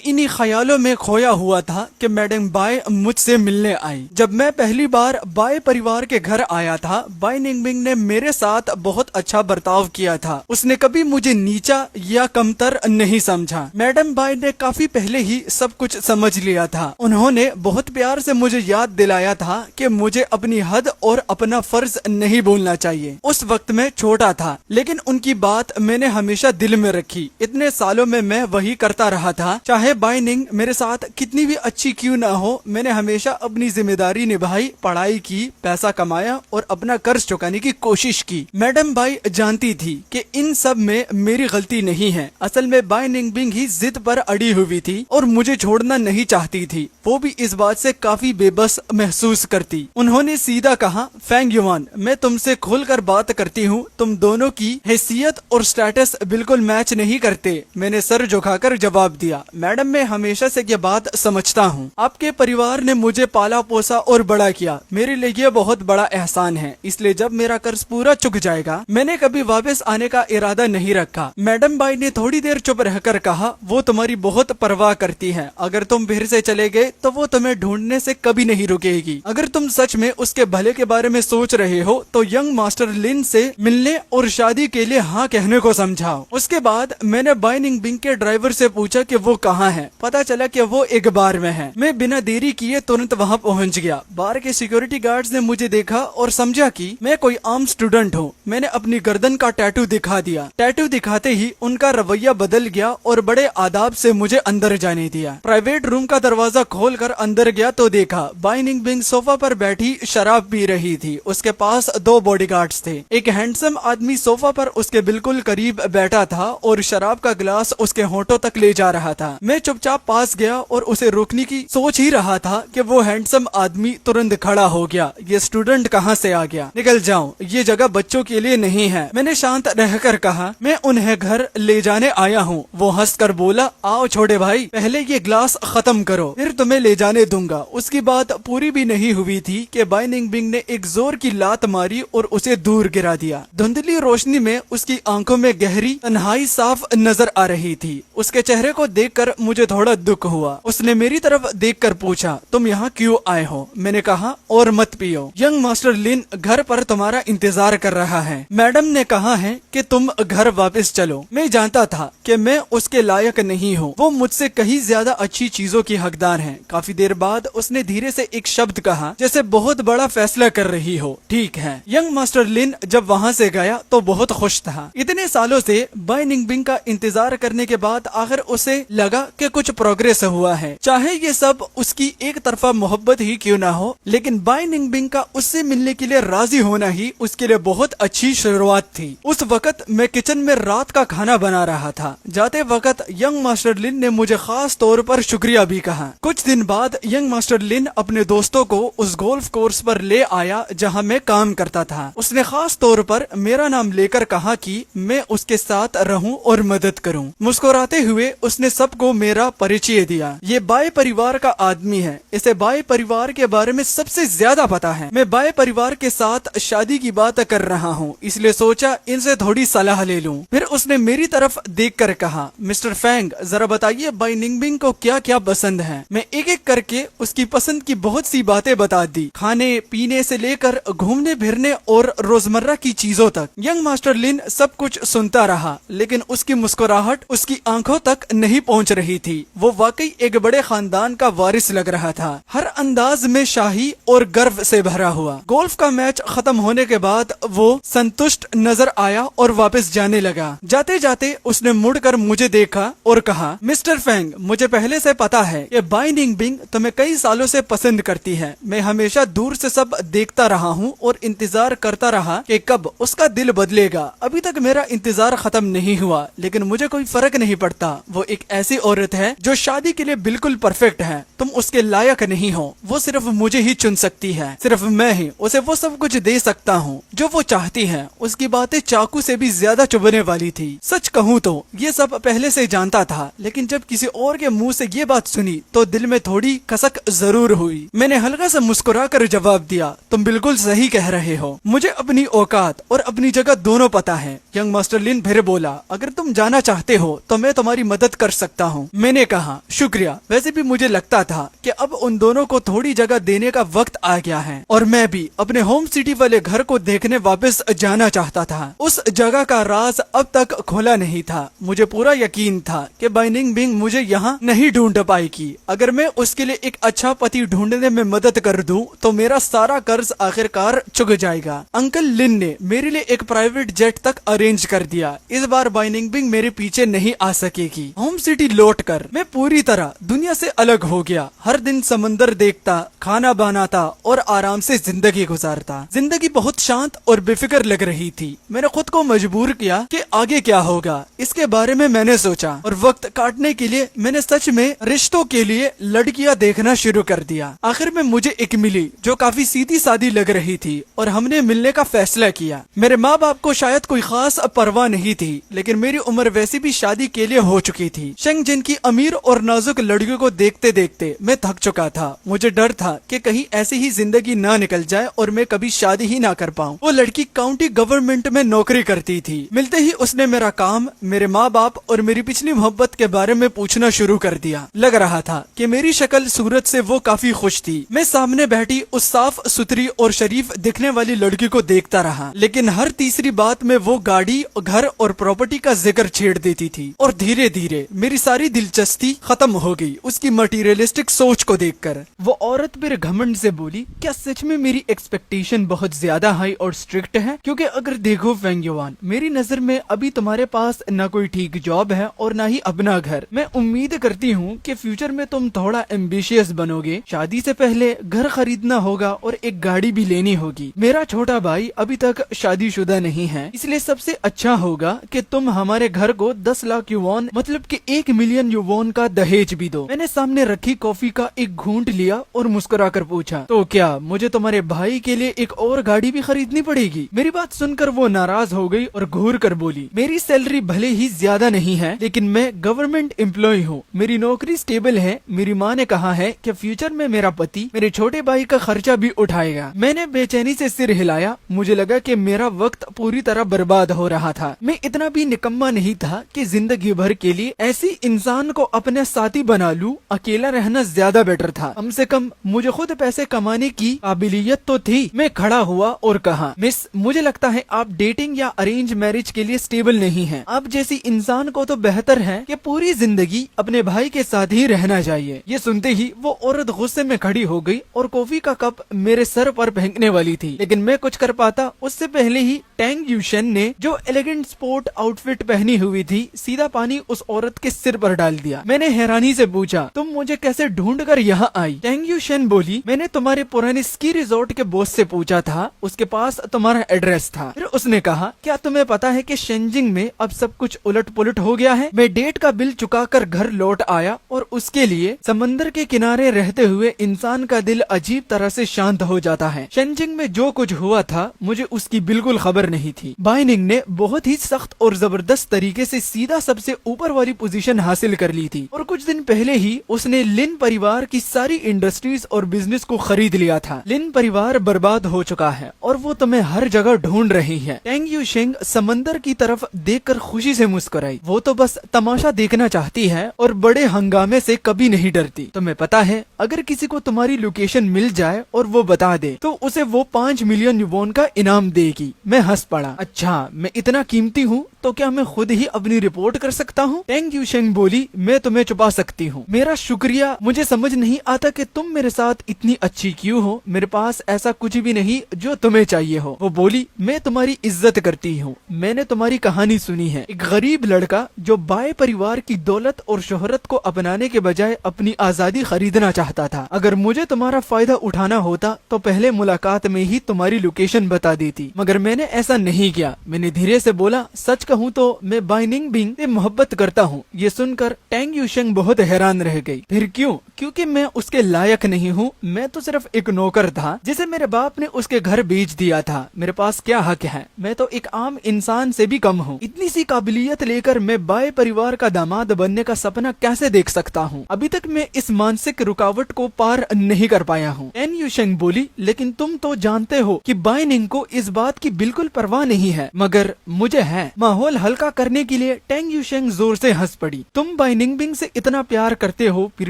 [SPEAKER 1] इन्हीं ख्यालों में खोया हुआ था कि मैडम बाय मुझसे मिलने आई। जब मैं पहली बार बाय परिवार के घर आया था, बाय निंगबिंग ने मेरे साथ बहुत अच्छा बर्ताव किया था। उसने कभी मुझे नीचा या कमतर नहीं समझा। मैडम बाय ने काफी पहले ही सब कुछ समझ लिया था। उन्होंने बहुत प्यार से मुझे याद दिलाया था कि मुझे अपनी हद और अपना फर्ज नहीं भूलना चाहिए। उस वक्त मैं छोटा था, लेकिन उनकी बात मैंने हमेशा दिल में रखी। इतने सालों में मैं वही करता रहा था, चाहे बाय निंग मेरे साथ कितनी भी अच्छी क्यों ना हो। मैंने हमेशा अपनी जिम्मेदारी निभाई, पढ़ाई की, पैसा कमाया और अपना कर्ज चुकाने की कोशिश की। मैडम बाई जानती थी कि इन सब में मेरी गलती नहीं है। असल में बाय निंगबिंग ही जिद पर अड़ी हुई थी और मुझे छोड़ना नहीं चाहती थी। वो भी इस बात से काफी बेबस महसूस करती। उन्होंने सीधा कहा, फैंग युआन, मैं तुमसे खुलकर बात करती हूँ, तुम दोनों की हैसियत और स्टेटस बिल्कुल मैच नहीं करते। मैंने सर झुकाकर जवाब दिया, मैडम मैं हमेशा से ये बात समझता हूँ। आपके परिवार ने मुझे पाला पोसा और बड़ा किया, मेरे लिए ये बहुत बड़ा एहसान है। इसलिए जब मेरा कर्ज पूरा चुक जाएगा, मैंने कभी वापस आने का इरादा नहीं रखा। मैडम बाई ने थोड़ी देर चुप रहकर कहा, वो तुम्हारी बहुत परवाह करती है। अगर तुम फिर से चले गए तो वो तुम्हें ढूंढने से कभी नहीं रुकेगी। अगर तुम सच में उसके भले के बारे में सोच रहे हो तो यंग मास्टर लिन से मिलने और शादी के लिए हाँ कहने को समझाओ। उसके बाद मैंने बाय निंगबिंग के ड्राइवर से पूछा कि वो कहाँ है। पता चला कि वो एक बार में है। मैं मैं बिना देरी किए तुरंत वहाँ पहुँच गया। बार के सिक्योरिटी गार्ड्स ने मुझे देखा और समझा कि मैं कोई आम स्टूडेंट हूँ। मैंने अपनी गर्दन का टैटू दिखा दिया। टैटू दिखाते ही उनका रवैया बदल गया और बड़े आदाब से मुझे अंदर जाने दिया। प्राइवेट रूम का दरवाजा खोलकर अंदर गया तो देखा बाई निंग बिंग सोफा पर बैठी शराब पी रही थी। उसके पास 2 बॉडीगार्ड्स थे। एक हैंडसम आदमी सोफा पर उसके बिल्कुल करीब बैठा था और शराब का गिलास उसके होंठों तक ले जा रहा था। मैं चुपचाप पास गया और उसे रोकने की सोच ही रहा था कि वो हैंडसम आदमी तुरंत खड़ा हो गया। ये स्टूडेंट कहाँ से आ गया? निकल जाओ, ये जगह बच्चों के लिए नहीं है। मैंने शांत रहकर कहा, मैं उन्हें घर ले जाने आया हूँ। वो हंसकर बोला, आओ छोटे भाई, पहले ये ग्लास खत्म करो, फिर तुम्हें ले जाने दूंगा। उसकी बात पूरी भी नहीं हुई थी कि बाई निंग बिंग ने एक जोर की लात मारी और उसे दूर गिरा दिया। धुंधली रोशनी में उसकी आंखों में गहरी तन्हाई साफ नजर आ रही थी। उसके चेहरे को देखकर मुझे थोड़ा दुख हुआ। उसने मेरी तरफ देखकर पूछा, तुम यहाँ क्यों आए हो? मैंने कहा, और मत पियो, यंग मास्टर लिन घर पर तुम्हारा इंतजार कर रहा है। मैडम ने कहा है कि तुम घर वापस चलो। मैं जानता था कि मैं उसके लायक नहीं हूँ। वो मुझसे कहीं ज्यादा अच्छी चीजों की हकदार है। काफी देर बाद उसने धीरे से एक शब्द कहा जैसे बहुत बड़ा फैसला कर रही हो। ठीक है। यंग मास्टर लिन जब वहाँ से गया तो बहुत खुश था। इतने सालों से बाई निंग बिंग का इंतजार करने के बाद आखिर उसे लगा कि कुछ प्रोग्रेस हुआ है। चाहे ये सब उसकी एक तरफा मोहब्बत ही क्यों ना हो, लेकिन बाई निंग बिंग का उससे मिलने के लिए राजी होना ही उसके लिए बहुत अच्छी शुरुआत थी। उस वक्त मैं किचन में रात का खाना बना रहा था। जाते वक्त यंग मास्टर लिन ने मुझे खास तौर पर शुक्रिया भी कहा। कुछ दिन बाद यंग मास्टर लिन अपने दोस्तों को उस गोल्फ कोर्स पर ले आया जहां मैं काम करता था। उसने खास तौर पर मेरा नाम लेकर कहा कि मैं उसके साथ रहूं और मदद करूं। मुस्कुराते हुए उसने सबको मेरा परिचय दिया। ये बाई परिवार का आदमी है। इसे बाई परिवार के बारे में सबसे ज्यादा पता है। मैं बाई परिवार के साथ शादी की बात कर रहा हूँ, इसलिए सोचा इनसे थोड़ी सलाह ले लूं। फिर उसने मेरी तरफ देखकर कहा, मिस्टर फैंग, जरा बताइए बाई निंग बिंग को क्या क्या पसंद है। मैं एक एक करके उसकी पसंद की बहुत सी बातें बता दी, खाने पीने से लेकर घूमने फिरने और रोजमर्रा की चीजों तक। यंग मास्टर लिन सब कुछ सुनता रहा, लेकिन उसकी मुस्कुराहट उसकी आंखों तक नहीं पहुंच रही थी। वो वाकई एक बड़े खानदान का वारिस लग रहा था, हर अंदाज में शाही और गर्व से भरा हुआ। गोल्फ का मैच खत्म होने के बाद वो संतुष्ट नजर आया और वापस जाने लगा। जाते जाते उसने मुड़कर मुझे देखा और कहा, मिस्टर फैंग, मुझे पहले से पता है कि बाई निंग बिंग तुम्हें कई सालों से पसंद करती है। मैं हमेशा दूर से सब देखता रहा हूँ और इंतजार करता रहा कि कब उसका दिल बदलेगा। अभी तक मेरा इंतजार खत्म नहीं हुआ, लेकिन मुझे कोई फर्क नहीं पड़ता। वो एक ऐसी औरत है जो शादी के लिए बिल्कुल परफेक्ट है। तुम उसके लायक नहीं हो। वो सिर्फ मुझे ही चुन सकती है। सिर्फ मैं ही उसे वो सब कुछ दे सकता हूँ जो वो चाहती है। उसकी बातें चाकू से भी ज्यादा चुभने वाली थी। सच कहूँ तो ये सब पहले से जानता था, लेकिन जब किसी और के मुंह से ये बात सुनी तो दिल में थोड़ी कसक जरूर हुई। मैंने हल्का सा मुस्कुराकर जवाब दिया, तुम बिल्कुल सही कह रहे हो। मुझे अपनी औकात और अपनी जगह दोनों पता है। यंग मास्टर लिन फिर बोला, अगर तुम जाना चाहते हो तो मैं तुम्हारी मदद कर सकता हूँ। मैंने कहा, शुक्रिया। वैसे भी मुझे लगता था कि अब उन दोनों को थोड़ी जगह देने का वक्त आ गया है और मैं भी अपने होम सिटी वाले घर को देखने वापस जाना चाहता था। उस जगह का राज अब तक खोला नहीं था। मुझे पूरा यकीन था कि बाई निंग बिंग मुझे यहाँ नहीं ढूंढ पाएगी। अगर मैं उसके लिए एक अच्छा पति ढूंढने में मदद कर दूं तो मेरा सारा कर्ज आखिरकार चुक जाएगा। अंकल लिन ने मेरे लिए एक प्राइवेट जेट तक अरेंज कर दिया। इस बार बाई निंग बिंग मेरे पीछे नहीं आ सकेगी। होम सिटी लौटकर मैं पूरी तरह दुनिया से अलग हो गया। हर दिन समंदर देखता, खाना बनाता और आराम से जिंदगी गुजारता। जिंदगी बहुत शांत और बेफिक्र लग रही थी। मैंने खुद को मजबूर किया कि आगे क्या होगा इसके बारे में मैंने सोचा और वक्त काटने के लिए मैंने सच में रिश्तों के लिए लड़कियां देखना शुरू कर दिया। आखिर में मुझे एक मिली जो काफी सीधी सादी लग रही थी और हमने मिलने का फैसला किया। मेरे माँ बाप को शायद कोई खास परवाह नहीं थी, लेकिन मेरी उम्र वैसे भी शादी के लिए हो चुकी थी। शेंग जिन की अमीर और नाजुक लड़कियों को देखते देखते मैं थक चुका था। मुझे डर था कि कहीं ऐसी ही जिंदगी ना निकल जाए और मैं कभी शादी ही ना कर पाऊँ। वो लड़की काउंटी गवर्नमेंट में नौकरी करती थी। मिलते ही उसने मेरा काम, मेरे माँ बाप और मेरी पिछली मोहब्बत के बारे में पूछना शुरू कर दिया। लग रहा था कि मेरी शक्ल सूरत से वो काफी खुश थी। मैं सामने बैठी उस साफ सुथरी और शरीफ दिखने वाली लड़की को देखता रहा, लेकिन हर तीसरी बात में वो गाड़ी, घर और प्रॉपर्टी का जिक्र छेड़ देती थी और धीरे धीरे मेरी सारी दिलचस्पी खत्म हो गई। उसकी मटीरियल मटेरियलिस्टिक सोच को देखकर। वो औरत मेरे घमंड से बोली, क्या सच में मेरी एक्सपेक्टेशन बहुत ज्यादा हाई और स्ट्रिक्ट है? क्योंकि अगर देखो फेंग युआन, मेरी नजर में अभी तुम्हारे पास न कोई ठीक जॉब है और न ही अपना घर। मैं उम्मीद करती हूँ कि फ्यूचर में तुम थोड़ा एम्बिशियस बनोगे, शादी से पहले घर खरीदना होगा और एक गाड़ी भी लेनी होगी। मेरा छोटा भाई अभी तक शादीशुदा नहीं है, इसलिए सबसे अच्छा होगा कि तुम हमारे घर को 10 लाख युवान मतलब कि 1 मिलियन युवान का दहेज भी दो। मैंने सामने रखी कॉफी का एक घूंट लिया और मुस्कुरा कर पूछा, तो क्या मुझे तुम्हारे भाई के लिए एक और गाड़ी भी खरीदनी पड़ेगी? मेरी बात सुनकर वो नाराज हो गई और घूर कर बोली, मेरी सैलरी भले ही ज्यादा नहीं है, लेकिन मैं गवर्नमेंट एम्प्लॉय हूँ, मेरी नौकरी स्टेबल है। मेरी माँ ने कहा है कि फ्यूचर में मेरा पति मेरे छोटे भाई का खर्चा भी उठाएगा। मैंने बेचैनी से सिर हिलाया। मुझे लगा कि मेरा वक्त पूरी तरह बर्बाद हो रहा था। मैं इतना भी निकम्मा नहीं था कि जिंदगी भर के लिए ऐसी इंसान को अपने साथी बना लूं। अकेला रहना ज्यादा बेटर था। कम से कम मुझे खुद पैसे कमाने की काबिलियत तो थी। मैं खड़ा हुआ और कहा, मिस, मुझे लगता है आप डेटिंग या अरेंज मैरिज के लिए स्टेबल नहीं हैं। आप जैसी इंसान को तो बेहतर है कि पूरी जिंदगी अपने भाई के साथ ही रहना चाहिए। ये सुनते ही वो औरत गुस्से में खड़ी हो गई और कॉफी का कप मेरे सर पर फेंकने वाली थी, लेकिन मैं कुछ कर पाता उससे पहले ही टैंग यूशन ने जो एलिगेंट स्पोर्ट आउटफिट पहनी हुई थी, सीधा पानी उस औरत के सिर पर डाल दिया। मैंने हैरानी से पूछा, तुम मुझे कैसे ढूंढ कर यहाँ आई? टैंग यूशन बोली, मैंने तुम्हारे पुराने स्की रिजॉर्ट के बॉस से पूछा था, उसके पास तुम्हारा एड्रेस था। फिर उसने कहा, क्या तुम्हें पता है कि शेंजिंग में अब सब कुछ उलट पुलट हो गया है? मैं डेट का बिल चुकाकर घर लौट आया और उसके लिए समंदर के किनारे रहते हुए इंसान का दिल अजीब तरह से शांत हो जाता है। शेंजिंग में जो कुछ हुआ था मुझे उसकी बिल्कुल खबर नहीं थी। बाइनिंग ने बहुत ही सख्त और जबरदस्त तरीके से सीधा सबसे ऊपर वाली पोजीशन हासिल कर ली थी और कुछ दिन पहले ही उसने लिन परिवार की सारी इंडस्ट्रीज और बिजनेस को खरीद लिया था। लिन परिवार बर्बाद हो चुका है और वो तुम्हें हर जगह ढूंढ रही है। टैंग यूशेंग समंदर की तरफ देखकर खुशी से मुस्कुराई। वो तो बस तमाशा देखना चाहती है और बड़े हंगामे से कभी नहीं डरती। तुम्हें पता है, अगर किसी को तुम्हारी लोकेशन मिल जाए और वो बता दे तो उसे वो 5 मिलियन युवोन का इनाम देगी। मैं हंस पड़ा। अच्छा, मैं इतना कीमती हूँ तो क्या मैं खुद ही अपनी रिपोर्ट कर सकता हूँ? टैंग यूशेंग बोली, मैं तुम्हें छुपा सकती हूँ। मेरा शुक्रिया। मुझे समझ नहीं आता कि तुम मेरे साथ इतनी अच्छी क्यों हो। मेरे पास ऐसा कुछ भी नहीं जो तुम्हें चाहिए हो। वो बोली, मैं तुम्हारी इज्जत करती हूँ। मैंने तुम्हारी कहानी सुनी है। एक गरीब लड़का जो बाय परिवार की दौलत और शोहरत को अपनाने के बजाय अपनी आजादी खरीदना चाहता था। अगर मुझे तुम्हारा फायदा उठाना होता तो पहले मुलाकात में ही तुम्हारी लोकेशन बता देती, मगर मैंने ऐसा नहीं किया। मैंने धीरे से बोला, सच कहूँ तो मैं बाइनिंग बिंग से मोहब्बत करता हूँ। ये सुनकर टैंग यूशेंग बहुत हैरान रह गई। फिर क्यों? क्योंकि मैं उसके लायक नहीं हूँ। मैं तो सिर्फ एक नौकर था जिसे मेरे बाप ने उसके घर बेच दिया था। मेरे पास क्या हक है? मैं तो एक आम इंसान से भी कम हूँ। इतनी सी काबिलियत लेकर मैं बाय परिवार का दामाद बनने का सपना कैसे देख सकता हूँ? अभी तक मैं इस मानसिक रुकावट को पार नहीं कर पाया हूँ। टैंग यूशेंग बोली, लेकिन तुम तो जानते हो कि बाइनिंग को इस बात की बिल्कुल परवाह नहीं है, मगर मुझे है। माहौल हल्का करने के लिए टैंग यूशेंग जोर से हंस पड़ी। तुम बाइनिंग बिंग से इतना प्यार करते हो, फिर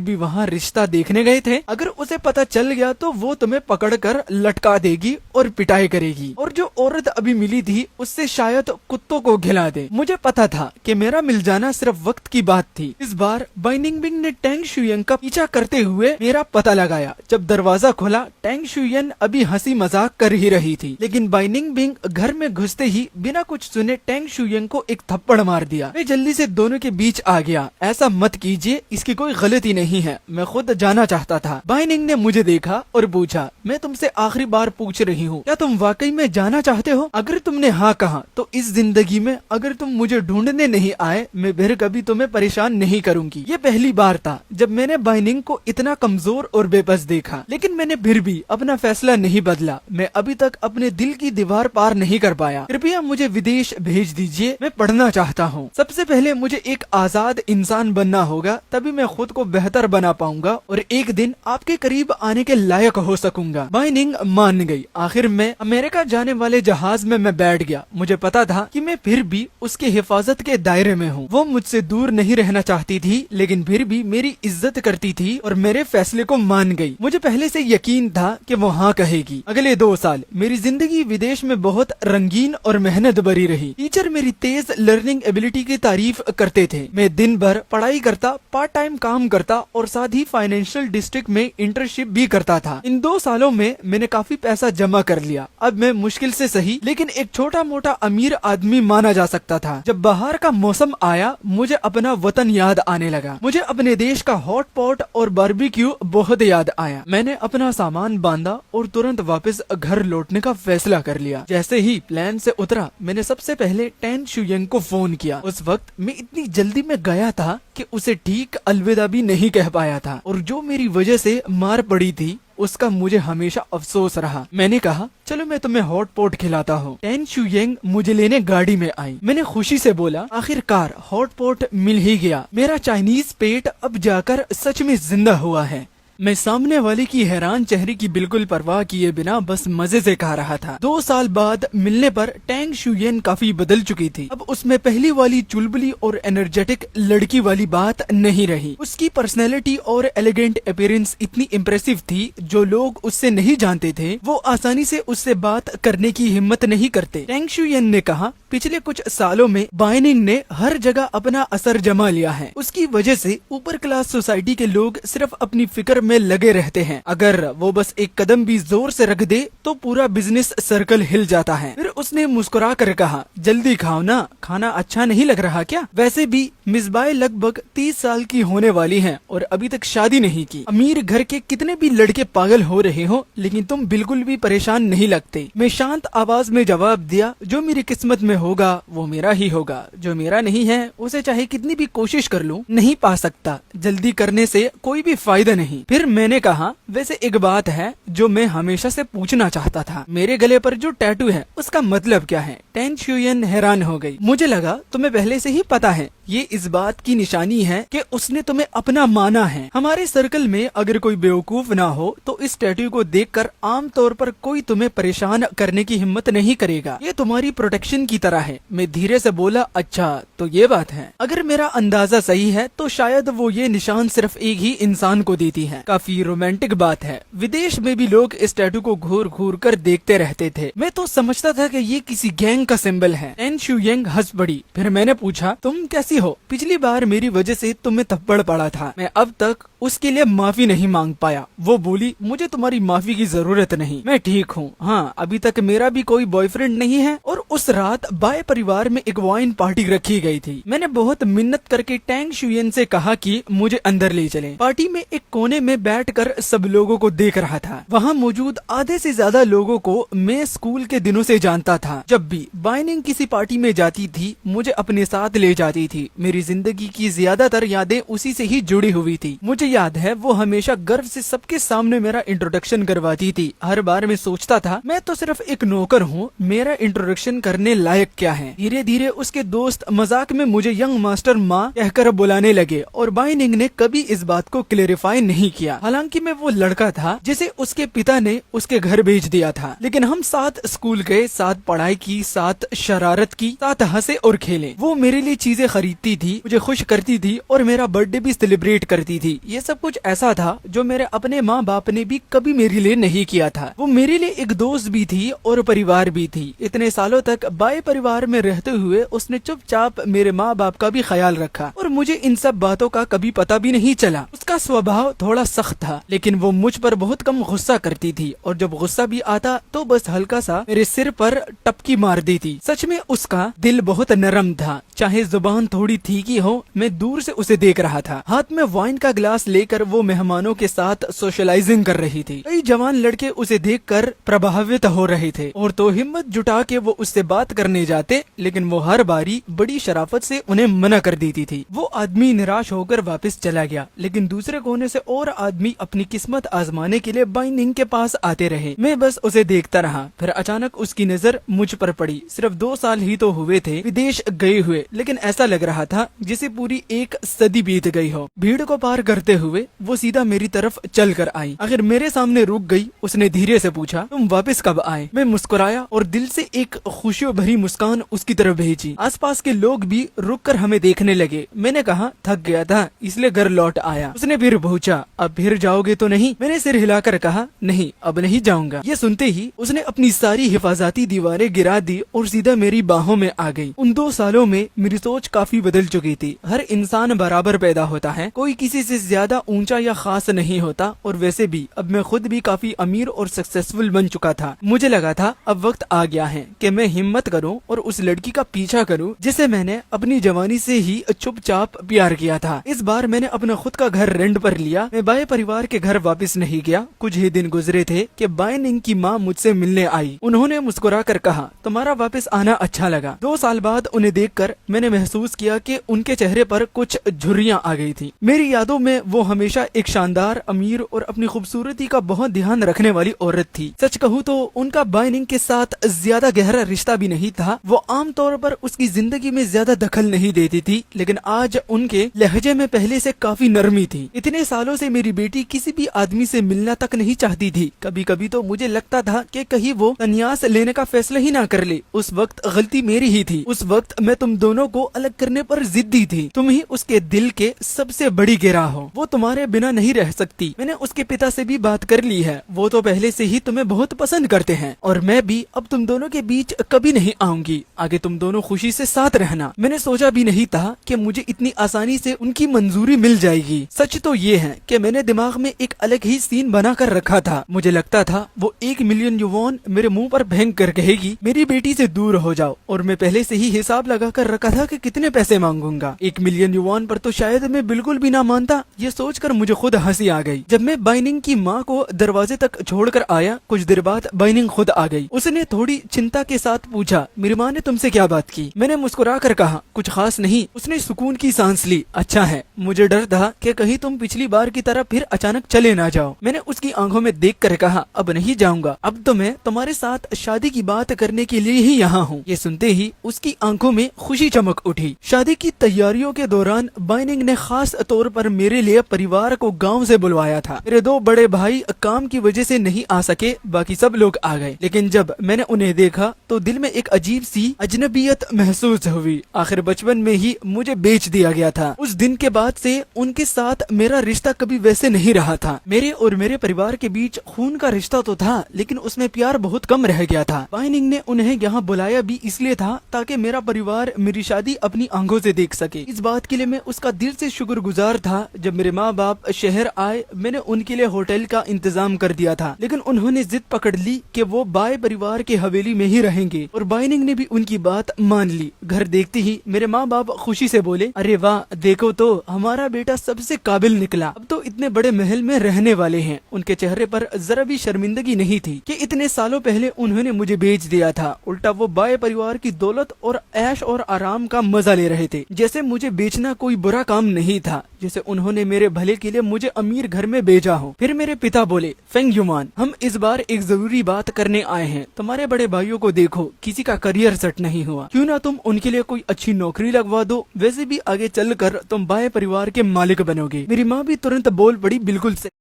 [SPEAKER 1] भी वहाँ रिश्ता देखने गए थे? अगर उसे पता चल गया तो वो तुम्हें पकड़कर लटका देगी और पिटाई करेगी, और जो औरत अभी मिली थी उससे शायद कुत्तों को खिला दे। मुझे पता था कि मेरा मिल जाना सिर्फ वक्त की बात थी। इस बार बाइनिंग बिंग ने टैंग शुयन का पीछा करते हुए मेरा पता लगाया। जब दरवाजा खुला, टैंग शुयन अभी हंसी मजाक कर ही रही थी, लेकिन बाइनिंग बिंग घर में घुसते ही बिना कुछ सुने टैंग शुयन को एक थप्पड़ मार दिया। मैं जल्दी से दोनों के बीच आ गया। ऐसा मत कीजिए, इसकी कोई गलती नहीं है, मैं खुद जाना चाहता था। बाइनिंग ने मुझे देखा और पूछा, मैं तुमसे आखिरी बार पूछ रही हूँ, क्या तुम वाकई में जाना चाहते हो? अगर तुमने हाँ कहा तो इस जिंदगी में अगर तुम मुझे ढूंढने नहीं आए, मैं फिर कभी तुम्हें परेशान नहीं करूंगी। ये पहली बार था जब मैंने बाइनिंग को इतना कमजोर और बेबस देखा, लेकिन मैंने फिर भी अपना फैसला नहीं बदला। मैं अभी तक अपने दिल की दीवार पार नहीं कर पाया। कृपया मुझे विदेश भेज दीजिए, मैं पढ़ना चाहता हूँ। सबसे पहले मुझे एक आजाद इंसान बनना होगा, तभी मैं खुद को बेहतर बना पाऊंगा और एक दिन आपके करीब आने के लायक हो सकूंगा। बाइनिंग मान गई। आखिर में अमेरिका जाने वाले जहाज में मैं बैठ गया। मुझे पता था कि मैं फिर भी उसकी हिफाजत के दायरे में हूँ। वो मुझसे दूर नहीं रहना चाहती थी, लेकिन फिर भी मेरी इज्जत करती थी और मेरे फैसले को मान गई। मुझे पहले से यकीन था कि वो हाँ कहेगी। अगले 2 साल मेरी जिंदगी विदेश में बहुत रंगीन और मेहनत भरी रही। टीचर मेरी तेज लर्निंग एबिलिटी की तारीफ करते थे। मैं दिन भर पढ़ाई करता, पार्ट टाइम काम करता और साथ ही फाइनेंशियल डिस्ट्रिक्ट में इंटर्नशिप भी करता था। इन 2 सालों में मैंने काफी पैसा जमा कर लिया। अब मैं मुश्किल से सही लेकिन एक छोटा मोटा अमीर आदमी माना जा सकता था। जब बाहर का मौसम आया मुझे अपना वतन याद आने लगा। मुझे अपने देश का हॉट पॉट और बारबेक्यू बहुत याद आया। मैंने अपना सामान बांधा और तुरंत वापस घर लौटने का फैसला कर लिया। जैसे ही प्लेन से उतरा मैंने सबसे पहले टेन शुयंग को फोन किया। उस वक्त मैं इतनी जल्दी में गया था कि उसे ठीक अलविदा भी नहीं कह पाया था और जो मेरी वजह से मार पड़ी थी उसका मुझे हमेशा अफसोस रहा। मैंने कहा चलो मैं तुम्हें हॉट पॉट खिलाता हूँ। टेन शुयंग मुझे लेने गाड़ी में आई। मैंने खुशी से बोला आखिरकार हॉट पॉट मिल ही गया। मेरा चाइनीज पेट अब जाकर सच में जिंदा हुआ है। मैं सामने वाले की हैरान चेहरे की बिल्कुल परवाह किए बिना बस मजे से खा रहा था। 2 साल बाद मिलने पर टेंग शुयेन काफी बदल चुकी थी। अब उसमें पहली वाली चुलबुली और एनर्जेटिक लड़की वाली बात नहीं रही। उसकी पर्सनैलिटी और एलिगेंट अपीयरेंस इतनी इम्प्रेसिव थी जो लोग उससे नहीं जानते थे वो आसानी से उससे बात करने की हिम्मत नहीं करते। टेंग शुयेन ने कहा पिछले कुछ सालों में बाइनिंग ने हर जगह अपना असर जमा लिया है। उसकी वजह से ऊपर क्लास सोसाइटी के लोग सिर्फ अपनी फिक्र में लगे रहते हैं। अगर वो बस एक कदम भी जोर से रख दे तो पूरा बिजनेस सर्कल हिल जाता है। फिर उसने मुस्कुरा कर कहा जल्दी खाओ ना, खाना अच्छा नहीं लग रहा क्या? वैसे भी मिसबाह लगभग 30 साल की होने वाली हैं और अभी तक शादी नहीं की। अमीर घर के कितने भी लड़के पागल हो रहे हो लेकिन तुम बिल्कुल भी परेशान नहीं लगते। मैं शांत आवाज में जवाब दिया जो मेरी किस्मत में होगा वो मेरा ही होगा, जो मेरा नहीं है उसे चाहे कितनी भी कोशिश कर लूं नहीं पा सकता। जल्दी करने से कोई भी फायदा नहीं। फिर मैंने कहा वैसे एक बात है जो मैं हमेशा से पूछना चाहता था, मेरे गले पर जो टैटू है उसका मतलब क्या है? टेन शुयेन हैरान हो गई। मुझे लगा तुम्हें पहले से ही पता है। ये इस बात की निशानी है कि उसने तुम्हें अपना माना है। हमारे सर्कल में अगर कोई बेवकूफ ना हो तो इस टैटू को देखकर आम तौर पर कोई तुम्हें परेशान करने की हिम्मत नहीं करेगा। ये तुम्हारी प्रोटेक्शन की तरह है। मैं धीरे से बोला अच्छा तो ये बात है। अगर मेरा अंदाजा सही है तो शायद वो ये निशान सिर्फ एक ही इंसान को देती है। काफी रोमांटिक बात है। विदेश में भी लोग इस टैटू को घूर घूर कर देखते रहते थे। मैं तो समझता था कि ये किसी गैंग का सिंबल है। टेन शुयेंग हंस पड़ी। फिर मैंने पूछा तुम कैसी हो? पिछली बार मेरी वजह से तुम्हें थप्पड़ पड़ा था। मैं अब तक उसके लिए माफी नहीं मांग पाया। वो बोली मुझे तुम्हारी माफी की जरूरत नहीं, मैं ठीक हूँ। हाँ अभी तक मेरा भी कोई बॉयफ्रेंड नहीं है। और उस रात बाय परिवार में एक वाइन पार्टी रखी गई थी। मैंने बहुत मिन्नत करके टेंग शुयेन से कहा कि मुझे अंदर ले चलें। पार्टी में एक कोने में बैठकर सब लोगों को देख रहा था। वहाँ मौजूद आधे से ज्यादा लोगों को मैं स्कूल के दिनों से जानता था। जब भी बाइनिंग किसी पार्टी में जाती थी मुझे अपने साथ ले जाती थी। मेरी जिंदगी की ज्यादातर यादें उसी से ही जुड़ी हुई थी। मुझे याद है वो हमेशा गर्व से सबके सामने मेरा इंट्रोडक्शन करवाती थी। हर बार मैं सोचता था मैं तो सिर्फ एक नौकर हूँ, मेरा इंट्रोडक्शन करने लायक क्या है। धीरे धीरे उसके दोस्त मजाक में मुझे यंग मास्टर माँ कहकर बुलाने लगे और बाइनिंग ने कभी इस बात को क्लेरिफाई नहीं किया। हालांकि मैं वो लड़का था जिसे उसके पिता ने उसके घर भेज दिया था। लेकिन हम साथ स्कूल गए, साथ पढ़ाई की, साथ शरारत की, साथ हंसे और खेले। वो मेरे लिए चीजें खरीदती थी, मुझे खुश करती थी और मेरा बर्थडे भी सेलिब्रेट करती थी। ये सब कुछ ऐसा था जो मेरे अपने माँ बाप ने भी कभी मेरे लिए नहीं किया था। वो मेरे लिए एक दोस्त भी थी और परिवार भी थी। इतने सालों तक बाय परिवार में रहते हुए उसने चुपचाप मेरे माँ बाप का भी ख्याल रखा और मुझे इन सब बातों का कभी पता भी नहीं चला। उसका स्वभाव थोड़ा सख्त था लेकिन वो मुझ पर बहुत कम गुस्सा करती थी और जब गुस्सा भी आता तो बस हल्का सा मेरे सिर पर टपकी मार देती। सच में उसका दिल बहुत नरम था। चाहे जुबान थोड़ी तीखी हो, मैं दूर से उसे देख रहा था। हाथ में वाइन का ग्लास लेकर वो मेहमानों के साथ सोशलाइजिंग कर रही थी। कई जवान लड़के उसे देखकर प्रभावित हो रहे थे और तो हिम्मत जुटा के वो उससे बात करने जाते लेकिन वो हर बारी बड़ी शराफत से उन्हें मना कर देती थी। वो आदमी निराश होकर वापस चला गया लेकिन दूसरे कोने से और आदमी अपनी किस्मत आजमाने के लिए बाइनिंग के पास आते रहे। मैं बस उसे देखता रहा। फिर अचानक उसकी नजर मुझ पर पड़ी। सिर्फ 2 साल ही तो हुए थे विदेश गए हुए लेकिन ऐसा लग रहा था जैसे पूरी एक सदी बीत गई हो। भीड़ को पार करते हुए वो सीधा मेरी तरफ चल कर आई। आखिर मेरे सामने रुक गई। उसने धीरे से पूछा, तुम वापस कब आए? मैं मुस्कुराया और दिल से एक खुशियों भरी मुस्कान उसकी तरफ भेजी। आसपास के लोग भी रुक कर हमें देखने लगे। मैंने कहा, थक गया था इसलिए घर लौट आया। उसने फिर पूछा, अब फिर जाओगे तो नहीं? मैंने सिर हिलाकर कहा, नहीं अब नहीं जाऊंगा। ये सुनते ही उसने अपनी सारी हिफाजती दीवारें गिरा दी और सीधा मेरी बाहों में आ गई। उन 2 सालों में मेरी सोच काफी बदल चुकी थी। हर इंसान बराबर पैदा होता है, कोई किसी से ज्यादा ऊंचा या खास नहीं होता। और वैसे भी अब मैं खुद भी काफी अमीर और सक्सेसफुल बन चुका था। मुझे लगा था अब वक्त आ गया है कि मैं हिम्मत करूं और उस लड़की का पीछा करूं जिसे मैंने अपनी जवानी से ही चुपचाप प्यार किया था। इस बार मैंने अपना खुद का घर रेंट पर लिया। मैं बाय परिवार के घर वापस नहीं गया। कुछ ही दिन गुजरे थे कि बाय निंग की माँ मुझसे मिलने आई। उन्होंने मुस्कुरा कर कहा, तुम्हारा वापस आना अच्छा लगा। 2 साल बाद उन्हें देखकर मैंने महसूस किया कि उनके चेहरे पर कुछ झुर्रियां आ गई थी। मेरी यादों में वो हमेशा एक शानदार, अमीर और अपनी खूबसूरती का बहुत ध्यान रखने वाली औरत थी। सच कहूँ तो उनका बाय निंग के साथ ज्यादा गहरा रिश्ता भी नहीं था। वो आमतौर पर उसकी जिंदगी में ज्यादा दखल नहीं देती थी, लेकिन आज उनके लहजे में पहले से काफी नरमी थी। इतने सालों से मेरी बेटी किसी भी आदमी से मिलना तक नहीं चाहती थी। कभी कभी तो मुझे लगता था कि कहीं वो संन्यास लेने का फैसला ही ना कर ले। उस वक्त गलती मेरी ही थी। उस वक्त मैं तुम दोनों को अलग करने पर जिद्दी थी। तुम ही उसके दिल के सबसे बड़ी गिरा हो। वो तुम्हारे बिना नहीं रह सकती। मैंने उसके पिता से भी बात कर ली है। वो तो पहले से ही तुम्हें बहुत पसंद करते हैं और मैं भी अब तुम दोनों के बीच कभी नहीं आऊंगी। आगे तुम दोनों खुशी से साथ रहना। मैंने सोचा भी नहीं था कि मुझे इतनी आसानी से उनकी मंजूरी मिल जाएगी। सच तो ये है कि मैंने दिमाग में एक अलग ही सीन बना कर रखा था। मुझे लगता था वो 1 मिलियन युवान मेरे मुंह पर फेंक कर कहेगी, मेरी बेटी से दूर हो जाओ। और मैं पहले से ही हिसाब लगा कर रखा था कि कितने पैसे मांगूंगा। 1 मिलियन युवान पर तो शायद मैं बिल्कुल भी ना मानता। ये सोचकर मुझे खुद हंसी आ गई। जब मैं बाइनिंग की माँ को दरवाजे तक छोड़कर आया, कुछ देर बाद बाइनिंग खुद आ गई। उसने थोड़ी चिंता के साथ पूछा, मेरी माँ ने तुमसे क्या बात की? मैंने मुस्कुरा कर कहा, कुछ खास नहीं। उसने सुकून की सांस ली। अच्छा है, मुझे डर था कि कहीं तुम पिछली बार की तरह फिर अचानक चले ना जाओ। मैंने उसकी आंखों में देख कर कहा, अब नहीं जाऊंगा। अब तो मैं तुम्हारे साथ शादी की बात करने के लिए ही यहाँ हूँ। ये सुनते ही उसकी आंखों में खुशी चमक उठी। शादी की तैयारियों के दौरान बाइनिंग ने खास तौर पर मेरे लिए परिवार को गांव से बुलवाया था। मेरे 2 बड़े भाई काम की वजह से नहीं आ सके, बाकी सब लोग आ गए। लेकिन जब मैंने उन्हें देखा तो दिल में एक अजीब सी अजनबियत महसूस हुई। आखिर बचपन में ही मुझे बेच दिया गया था। उस दिन के बाद से उनके साथ मेरा रिश्ता कभी वैसे नहीं रहा था। मेरे और मेरे परिवार के बीच खून का रिश्ता तो था, लेकिन उसमें प्यार बहुत कम रह गया था। बाइनिंग ने उन्हें यहाँ बुलाया भी इसलिए था ताकि मेरा परिवार मेरी शादी अपनी आंखों से देख सके। इस बात के लिए मैं उसका दिल से शुक्रगुजार था। जब मेरे माँ बाप शहर आए, मैंने उनके लिए होटल का इंतजाम कर दिया था, लेकिन उन्होंने जिद पकड़ ली कि वो बाय परिवार के हवेली में ही रहेंगे और बाइनिंग ने भी उनकी बात मान ली। घर देखते ही मेरे माँ बाप खुशी से बोले, अरे वाह, देखो तो हमारा बेटा सबसे काबिल निकला। अब तो इतने बड़े महल में रहने वाले हैं। उनके चेहरे पर जरा भी शर्मिंदगी नहीं थी कि इतने सालों पहले उन्होंने मुझे बेच दिया था। उल्टा वो बाय परिवार की दौलत और ऐश और आराम का मजा ले रहे थे, जैसे मुझे बेचना कोई बुरा काम नहीं था, जैसे उन्होंने मेरे भले के लिए मुझे अमीर घर में भेजा हो। फिर मेरे पिता बोले, फेंग युमान, हम इस बार एक जरूरी बात करने आए हैं। तुम्हारे बड़े भाइयों को देखो, किसी का करियर सेट नहीं हुआ, क्यों ना तुम उनके लिए कोई अच्छी नौकरी लगवा दो। वैसे भी आगे चलकर तुम बाय परिवार के मालिक बनोगे। मेरी माँ भी तुरंत बोल पड़ी, बिल्कुल सही।